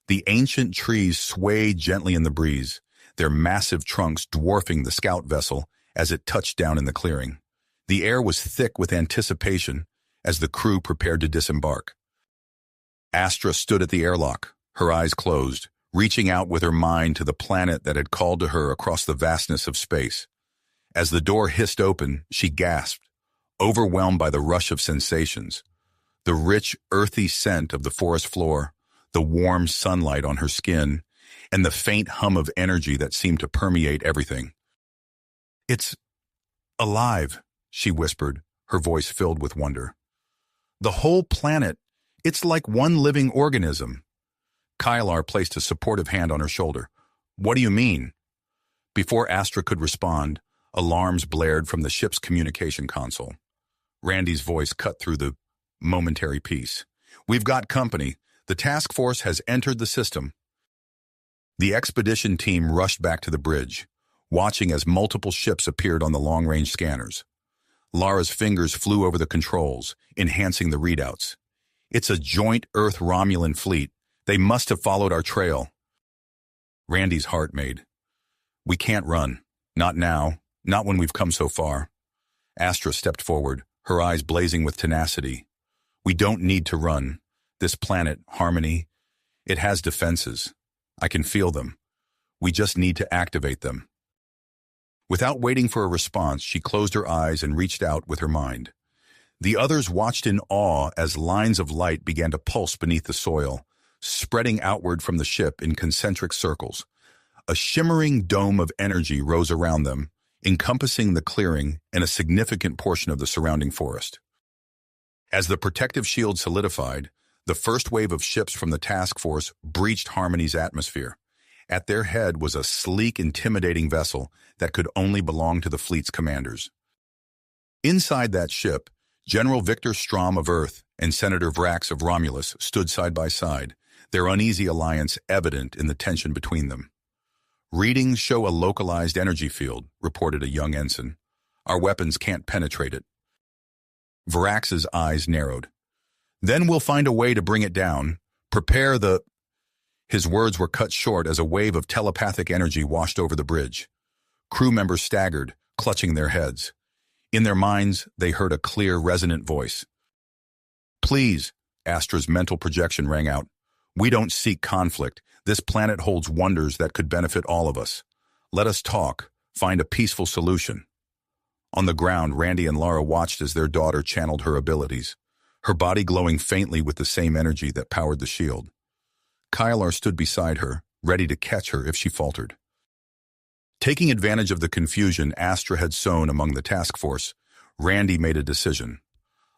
The ancient trees swayed gently in the breeze, their massive trunks dwarfing the scout vessel as it touched down in the clearing. The air was thick with anticipation as the crew prepared to disembark. Astra stood at the airlock, her eyes closed, reaching out with her mind to the planet that had called to her across the vastness of space. As the door hissed open, she gasped, overwhelmed by the rush of sensations. The rich, earthy scent of the forest floor, the warm sunlight on her skin, and the faint hum of energy that seemed to permeate everything. "It's alive," she whispered, her voice filled with wonder. "The whole planet, it's like one living organism." Kylar placed a supportive hand on her shoulder. "What do you mean?" Before Astra could respond, alarms blared from the ship's communication console. Randy's voice cut through the momentary peace. "We've got company. The task force has entered the system." The expedition team rushed back to the bridge, watching as multiple ships appeared on the long-range scanners. Lara's fingers flew over the controls, enhancing the readouts. "It's a joint Earth-Romulan fleet. They must have followed our trail." Randy's heart made. "We can't run. Not now. Not when we've come so far." Astra stepped forward, her eyes blazing with tenacity. "We don't need to run. This planet, Harmony, it has defenses. I can feel them. We just need to activate them." Without waiting for a response, she closed her eyes and reached out with her mind. The others watched in awe as lines of light began to pulse beneath the soil, spreading outward from the ship in concentric circles. A shimmering dome of energy rose around them, encompassing the clearing and a significant portion of the surrounding forest. As the protective shield solidified, the first wave of ships from the task force breached Harmony's atmosphere. At their head was a sleek, intimidating vessel that could only belong to the fleet's commanders. Inside that ship, General Victor Strom of Earth and Senator Vrax of Romulus stood side by side, their uneasy alliance evident in the tension between them. "Readings show a localized energy field," reported a young ensign. "Our weapons can't penetrate it." Vrax's eyes narrowed. "Then we'll find a way to bring it down. Prepare the—" His words were cut short as a wave of telepathic energy washed over the bridge. Crew members staggered, clutching their heads. In their minds, they heard a clear, resonant voice. "Please," Astra's mental projection rang out. "We don't seek conflict. This planet holds wonders that could benefit all of us. Let us talk, find a peaceful solution." On the ground, Randy and Lara watched as their daughter channeled her abilities, her body glowing faintly with the same energy that powered the shield. Kylar stood beside her, ready to catch her if she faltered. Taking advantage of the confusion Astra had sown among the task force, Randy made a decision.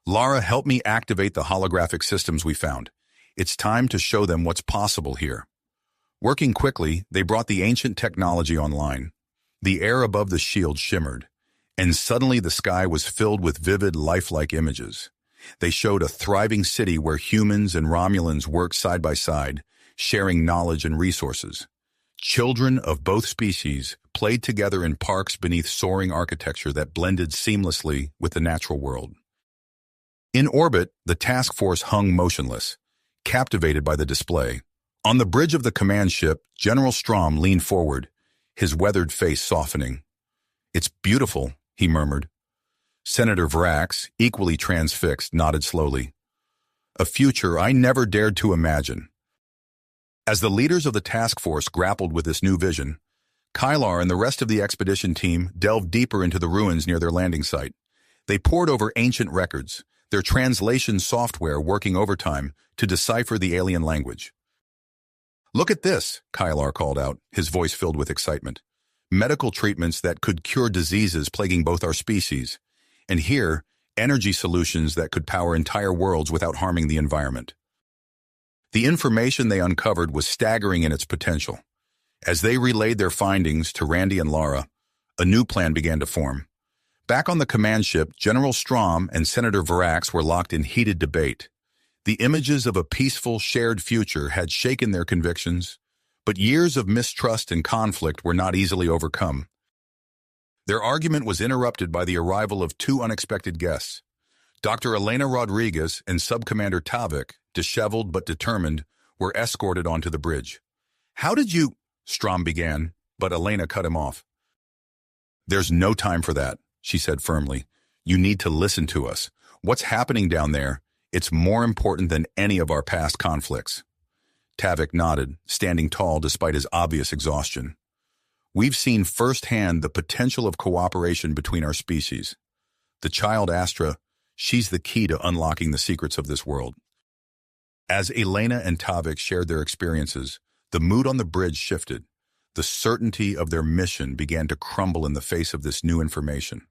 "Lara, help me activate the holographic systems we found. It's time to show them what's possible here." Working quickly, they brought the ancient technology online. The air above the shield shimmered, and suddenly the sky was filled with vivid, lifelike images. They showed a thriving city where humans and Romulans worked side by side, sharing knowledge and resources. Children of both species played together in parks beneath soaring architecture that blended seamlessly with the natural world. In orbit, the task force hung motionless, captivated by the display. On the bridge of the command ship, General Strom leaned forward, his weathered face softening. "It's beautiful," he murmured. Senator Vrax, equally transfixed, nodded slowly. "A future I never dared to imagine." As the leaders of the task force grappled with this new vision, Kylar and the rest of the expedition team delved deeper into the ruins near their landing site. They pored over ancient records, their translation software working overtime to decipher the alien language. "Look at this," Kylar called out, his voice filled with excitement. "Medical treatments that could cure diseases plaguing both our species. And here, energy solutions that could power entire worlds without harming the environment." The information they uncovered was staggering in its potential. As they relayed their findings to Randy and Lara, a new plan began to form. Back on the command ship, General Strom and Senator Vrax were locked in heated debate. The images of a peaceful, shared future had shaken their convictions, but years of mistrust and conflict were not easily overcome. Their argument was interrupted by the arrival of two unexpected guests. Dr. Elena Rodriguez and Subcommander Tavik, disheveled but determined, were escorted onto the bridge. "How did you—" Strom began, but Elena cut him off. "There's no time for that," she said firmly. "You need to listen to us. What's happening down there, it's more important than any of our past conflicts." Tavik nodded, standing tall despite his obvious exhaustion. "We've seen firsthand the potential of cooperation between our species. The child Astra, she's the key to unlocking the secrets of this world." As Elena and Tavik shared their experiences, the mood on the bridge shifted. The certainty of their mission began to crumble in the face of this new information.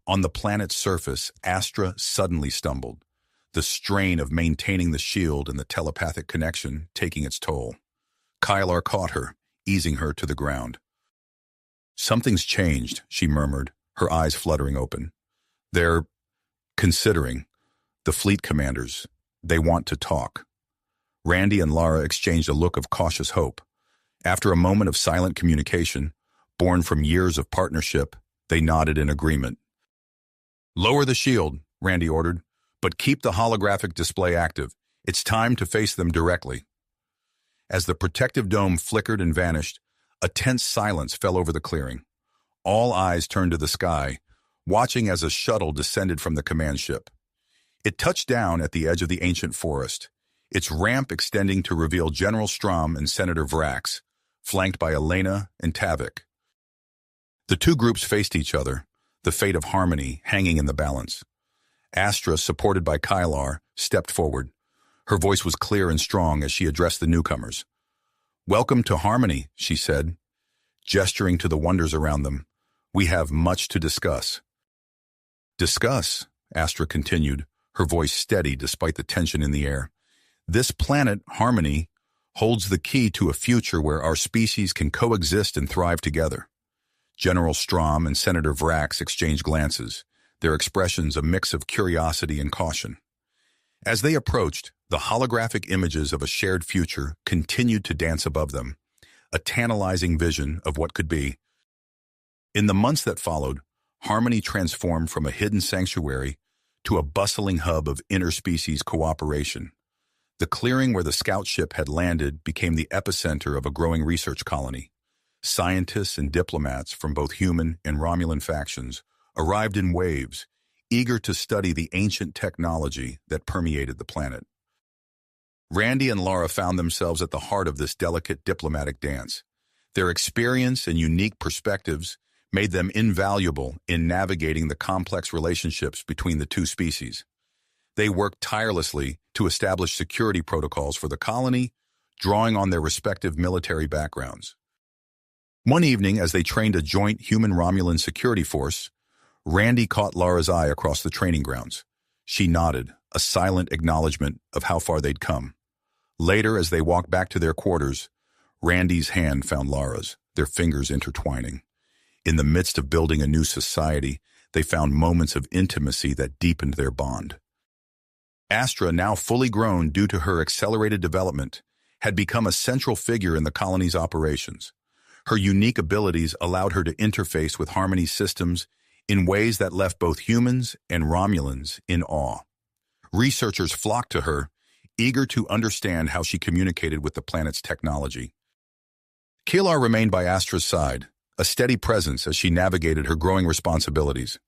On the planet's surface, Astra suddenly stumbled, the strain of maintaining the shield and the telepathic connection taking its toll. Kylar caught her, easing her to the ground. "Something's changed," she murmured, her eyes fluttering open. "They're considering. The fleet commanders. They want to talk." Randy and Lara exchanged a look of cautious hope. After a moment of silent communication, born from years of partnership, they nodded in agreement. "Lower the shield," Randy ordered, "but keep the holographic display active. It's time to face them directly." As the protective dome flickered and vanished, a tense silence fell over the clearing. All eyes turned to the sky, watching as a shuttle descended from the command ship. It touched down at the edge of the ancient forest, its ramp extending to reveal General Strom and Senator Vrax, flanked by Elena and Tavik. The two groups faced each other, the fate of harmony hanging in the balance. Astra, supported by Kylar, stepped forward. Her voice was clear and strong as she addressed the newcomers. "Welcome to Harmony," she said, gesturing to the wonders around them. "We have much to discuss." "Discuss," Astra continued, her voice steady despite the tension in the air. "This planet, Harmony, holds the key to a future where our species can coexist and thrive together. General Strom and Senator Vrax exchange glances, their expressions a mix of curiosity and caution. As they approached, the holographic images of a shared future continued to dance above them, a tantalizing vision of what could be. In the months that followed, Harmony transformed from a hidden sanctuary to a bustling hub of interspecies cooperation. The clearing where the scout ship had landed became the epicenter of a growing research colony. Scientists and diplomats from both human and Romulan factions arrived in waves, eager to study the ancient technology that permeated the planet. Randy and Lara found themselves at the heart of this delicate diplomatic dance. Their experience and unique perspectives made them invaluable in navigating the complex relationships between the two species. They worked tirelessly to establish security protocols for the colony, drawing on their respective military backgrounds. One evening, as they trained a joint human-Romulan security force, Randy caught Lara's eye across the training grounds. She nodded, a silent acknowledgement of how far they'd come. Later, as they walked back to their quarters, Randy's hand found Lara's, their fingers intertwining. In the midst of building a new society, they found moments of intimacy that deepened their bond. Astra, now fully grown due to her accelerated development, had become a central figure in the colony's operations. Her unique abilities allowed her to interface with Harmony's systems in ways that left both humans and Romulans in awe. Researchers flocked to her, eager to understand how she communicated with the planet's technology. Kilar remained by Astra's side, a steady presence as she navigated her growing responsibilities.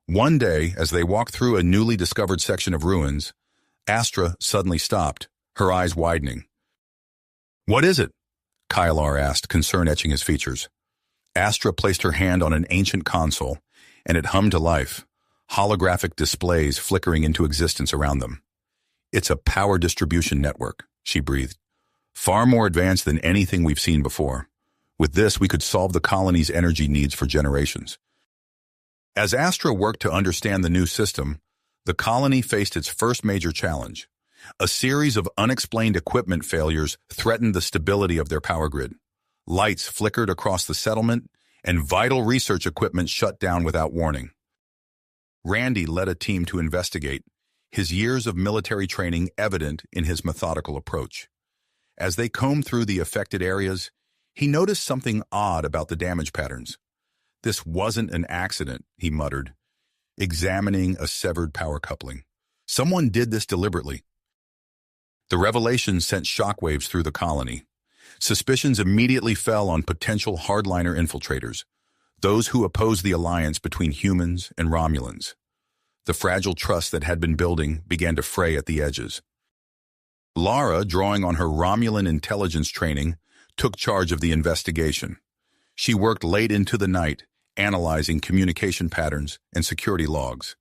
One day, as they walked through a newly discovered section of ruins, Astra suddenly stopped, her eyes widening. "What is it?" Kilar asked, concern etching his features. Astra placed her hand on an ancient console, and it hummed to life, holographic displays flickering into existence around them. "It's a power distribution network," she breathed. "Far more advanced than anything we've seen before. With this, we could solve the colony's energy needs for generations." As Astra worked to understand the new system, the colony faced its first major challenge. A series of unexplained equipment failures threatened the stability of their power grid. Lights flickered across the settlement, and vital research equipment shut down without warning. Randy led a team to investigate, his years of military training evident in his methodical approach. As they combed through the affected areas, he noticed something odd about the damage patterns. "This wasn't an accident," he muttered, examining a severed power coupling. "Someone did this deliberately." The revelation sent shockwaves through the colony. Suspicions immediately fell on potential hardliner infiltrators, those who opposed the alliance between humans and Romulans. The fragile trust that had been building began to fray at the edges. Lara, drawing on her Romulan intelligence training, took charge of the investigation. She worked late into the night, analyzing communication patterns and security logs.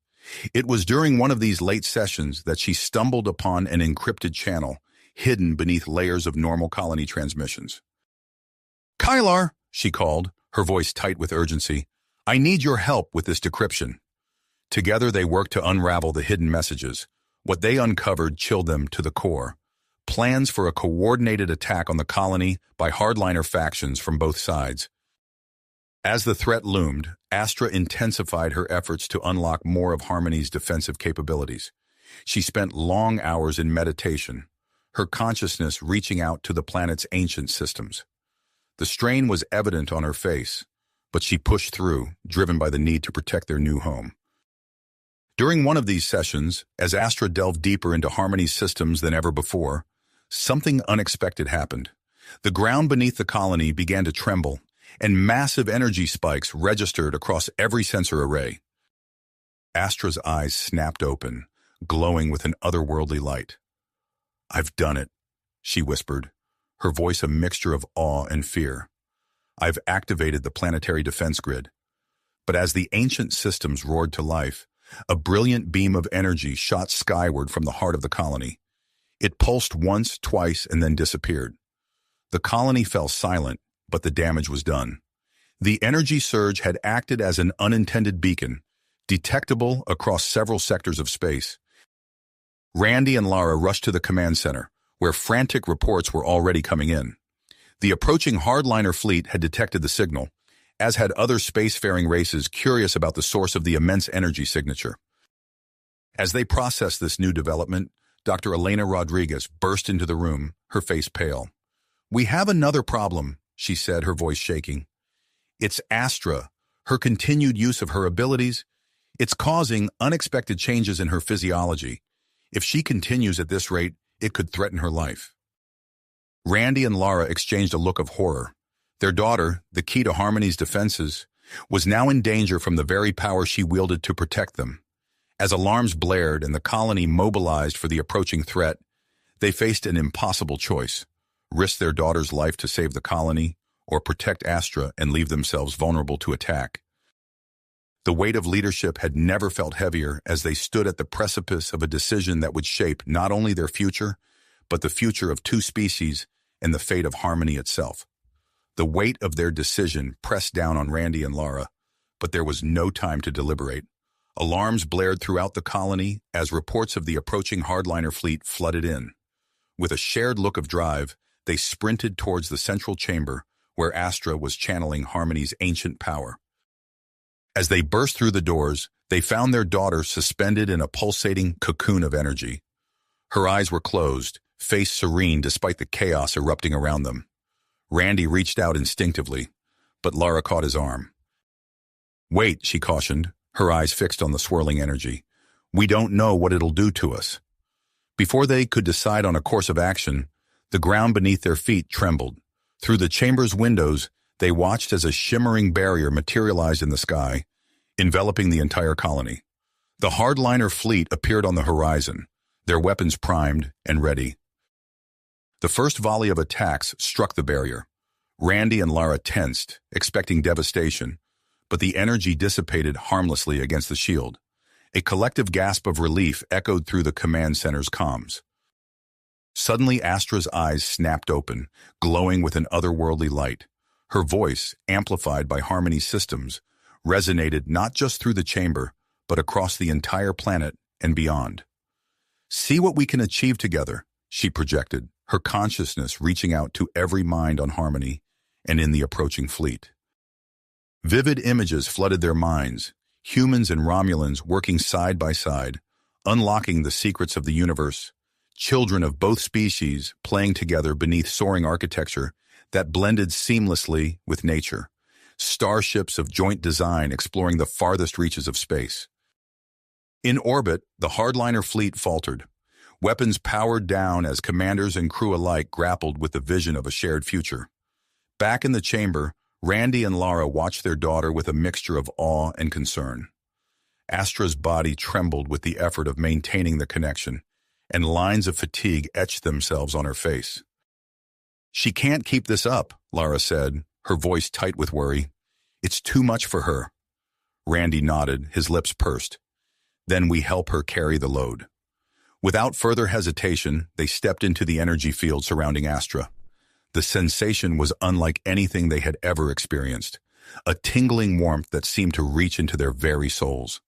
It was during one of these late sessions that she stumbled upon an encrypted channel hidden beneath layers of normal colony transmissions. "Kilar," she called, her voice tight with urgency, "I need your help with this decryption." Together they worked to unravel the hidden messages. What they uncovered chilled them to the core. Plans for a coordinated attack on the colony by hardliner factions from both sides. As the threat loomed, Astra intensified her efforts to unlock more of Harmony's defensive capabilities. She spent long hours in meditation, her consciousness reaching out to the planet's ancient systems. The strain was evident on her face, but she pushed through, driven by the need to protect their new home. During one of these sessions, as Astra delved deeper into Harmony's systems than ever before, something unexpected happened. The ground beneath the colony began to tremble, and massive energy spikes registered across every sensor array. Astra's eyes snapped open, glowing with an otherworldly light. "I've done it," she whispered, her voice a mixture of awe and fear. "I've activated the planetary defense grid." But as the ancient systems roared to life, a brilliant beam of energy shot skyward from the heart of the colony. It pulsed once, twice, and then disappeared. The colony fell silent, but the damage was done. The energy surge had acted as an unintended beacon, detectable across several sectors of space. Randy and Lara rushed to the command center, where frantic reports were already coming in. The approaching hardliner fleet had detected the signal, as had other spacefaring races curious about the source of the immense energy signature. As they processed this new development, Dr. Elena Rodriguez burst into the room, her face pale. "We have another problem," she said, her voice shaking. "It's Astra, her continued use of her abilities. It's causing unexpected changes in her physiology. If she continues at this rate, it could threaten her life." Randy and Lara exchanged a look of horror. Their daughter, the key to Harmony's defenses, was now in danger from the very power she wielded to protect them. As alarms blared and the colony mobilized for the approaching threat, they faced an impossible choice: risk their daughter's life to save the colony, or protect Astra and leave themselves vulnerable to attack. The weight of leadership had never felt heavier as they stood at the precipice of a decision that would shape not only their future, but the future of two species and the fate of Harmony itself. The weight of their decision pressed down on Randy and Lara, but there was no time to deliberate. Alarms blared throughout the colony as reports of the approaching hardliner fleet flooded in. With a shared look of drive, they sprinted towards the central chamber where Astra was channeling Harmony's ancient power. As they burst through the doors, they found their daughter suspended in a pulsating cocoon of energy. Her eyes were closed, face serene despite the chaos erupting around them. Randy reached out instinctively, but Lara caught his arm. "Wait," she cautioned, her eyes fixed on the swirling energy. "We don't know what it'll do to us." Before they could decide on a course of action, the ground beneath their feet trembled. Through the chamber's windows, they watched as a shimmering barrier materialized in the sky, enveloping the entire colony. The hardliner fleet appeared on the horizon, their weapons primed and ready. The first volley of attacks struck the barrier. Randy and Lara tensed, expecting devastation, but the energy dissipated harmlessly against the shield. A collective gasp of relief echoed through the command center's comms. Suddenly, Astra's eyes snapped open, glowing with an otherworldly light. Her voice, amplified by Harmony's systems, resonated not just through the chamber, but across the entire planet and beyond. "See what we can achieve together," she projected, her consciousness reaching out to every mind on Harmony and in the approaching fleet. Vivid images flooded their minds, humans and Romulans working side by side, unlocking the secrets of the universe, children of both species playing together beneath soaring architecture that blended seamlessly with nature, starships of joint design exploring the farthest reaches of space. In orbit, the hardliner fleet faltered, weapons powered down as commanders and crew alike grappled with the vision of a shared future. Back in the chamber, Randy and Lara watched their daughter with a mixture of awe and concern. Astra's body trembled with the effort of maintaining the connection, and lines of fatigue etched themselves on her face. "She can't keep this up," Lara said, her voice tight with worry. "It's too much for her." Randy nodded, his lips pursed. "Then we help her carry the load." Without further hesitation, they stepped into the energy field surrounding Astra. The sensation was unlike anything they had ever experienced, a tingling warmth that seemed to reach into their very souls.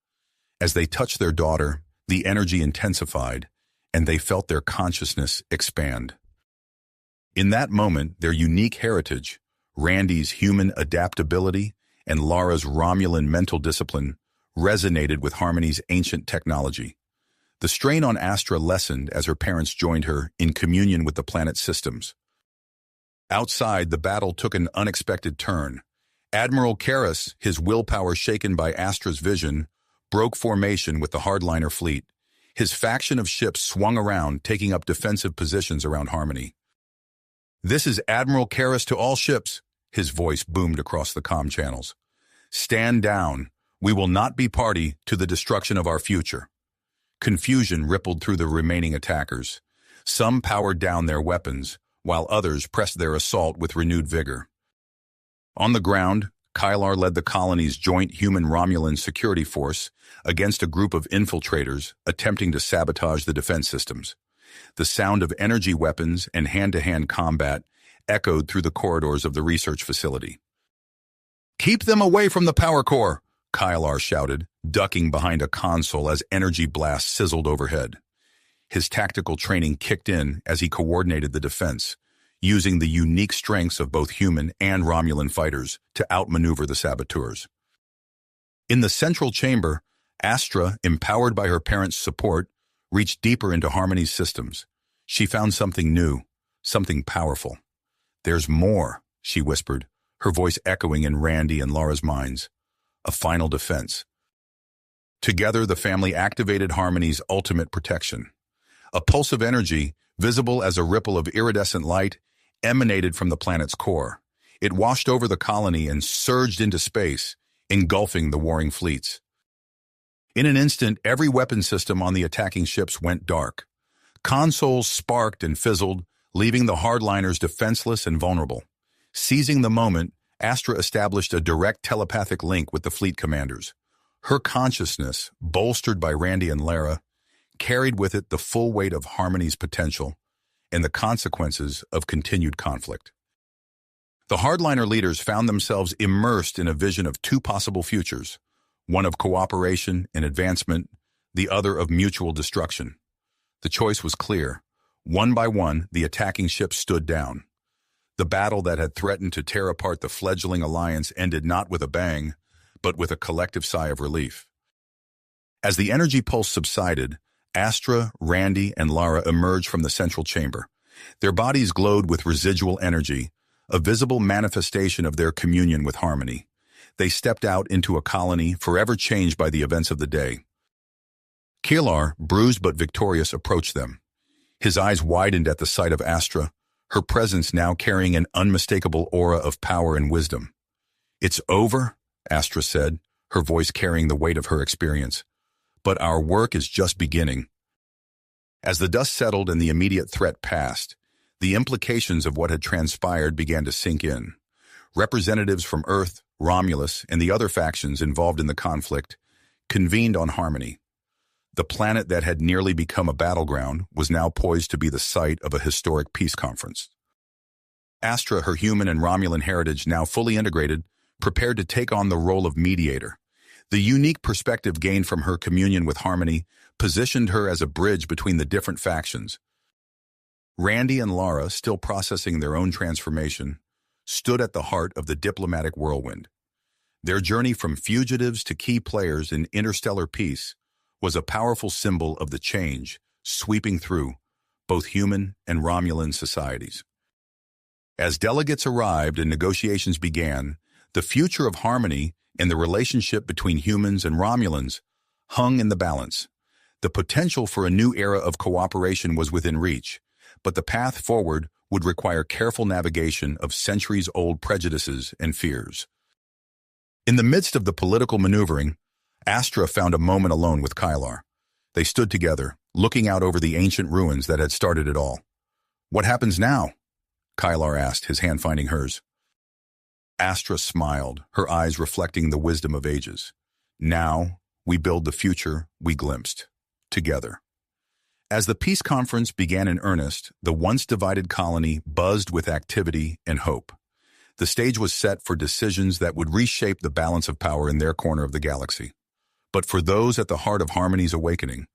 As they touched their daughter, the energy intensified, and they felt their consciousness expand. In that moment, their unique heritage, Randy's human adaptability and Lara's Romulan mental discipline, resonated with Harmony's ancient technology. The strain on Astra lessened as her parents joined her in communion with the planet's systems. Outside, the battle took an unexpected turn. Admiral Karras, his willpower shaken by Astra's vision, broke formation with the hardliner fleet. His faction of ships swung around, taking up defensive positions around Harmony. "This is Admiral Karras to all ships," his voice boomed across the comm channels. "Stand down. We will not be party to the destruction of our future." Confusion rippled through the remaining attackers. Some powered down their weapons, while others pressed their assault with renewed vigor. On the ground, Kylar led the colony's joint human-Romulan security force against a group of infiltrators attempting to sabotage the defense systems. The sound of energy weapons and hand-to-hand combat echoed through the corridors of the research facility. "Keep them away from the power core," Kylar shouted, ducking behind a console as energy blasts sizzled overhead. His tactical training kicked in as he coordinated the defense, using the unique strengths of both human and Romulan fighters to outmaneuver the saboteurs. In the central chamber, Astra, empowered by her parents' support, reached deeper into Harmony's systems. She found something new, something powerful. "There's more," she whispered, her voice echoing in Randy and Lara's minds. A final defense. Together, the family activated Harmony's ultimate protection. A pulse of energy, visible as a ripple of iridescent light, emanated from the planet's core. It washed over the colony and surged into space, engulfing the warring fleets. In an instant, every weapon system on the attacking ships went dark. Consoles sparked and fizzled, leaving the hardliners defenseless and vulnerable. Seizing the moment, Astra established a direct telepathic link with the fleet commanders. Her consciousness, bolstered by Randy and Lara, carried with it the full weight of Harmony's potential and the consequences of continued conflict. The hardliner leaders found themselves immersed in a vision of two possible futures, one of cooperation and advancement, the other of mutual destruction. The choice was clear. One by one, the attacking ships stood down. The battle that had threatened to tear apart the fledgling alliance ended not with a bang, but with a collective sigh of relief. As the energy pulse subsided, Astra, Randy, and Lara emerged from the central chamber. Their bodies glowed with residual energy, a visible manifestation of their communion with Harmony. They stepped out into a colony forever changed by the events of the day. Kilar, bruised but victorious, approached them. His eyes widened at the sight of Astra, her presence now carrying an unmistakable aura of power and wisdom. "It's over," Astra said, her voice carrying the weight of her experience. "But our work is just beginning." As the dust settled and the immediate threat passed, the implications of what had transpired began to sink in. Representatives from Earth, Romulus, and the other factions involved in the conflict convened on Harmony. The planet that had nearly become a battleground was now poised to be the site of a historic peace conference. Astra, her human and Romulan heritage now fully integrated, prepared to take on the role of mediator. The unique perspective gained from her communion with Harmony positioned her as a bridge between the different factions. Randy and Lara, still processing their own transformation, stood at the heart of the diplomatic whirlwind. Their journey from fugitives to key players in interstellar peace was a powerful symbol of the change sweeping through both human and Romulan societies. As delegates arrived and negotiations began, the future of Harmony and the relationship between humans and Romulans hung in the balance. The potential for a new era of cooperation was within reach, but the path forward would require careful navigation of centuries-old prejudices and fears. In the midst of the political maneuvering, Astra found a moment alone with Kilar. They stood together, looking out over the ancient ruins that had started it all. "What happens now?" Kilar asked, his hand finding hers. Astra smiled, her eyes reflecting the wisdom of ages. "Now, we build the future we glimpsed, together." As the peace conference began in earnest, the once divided colony buzzed with activity and hope. The stage was set for decisions that would reshape the balance of power in their corner of the galaxy. But for those at the heart of Harmony's awakening,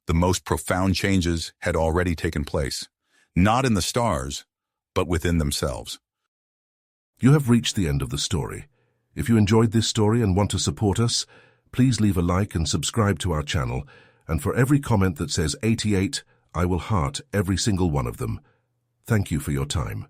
the most profound changes had already taken place, not in the stars, but within themselves. You have reached the end of the story. If you enjoyed this story and want to support us, please leave a like and subscribe to our channel, and for every comment that says 88, I will heart every single one of them. Thank you for your time.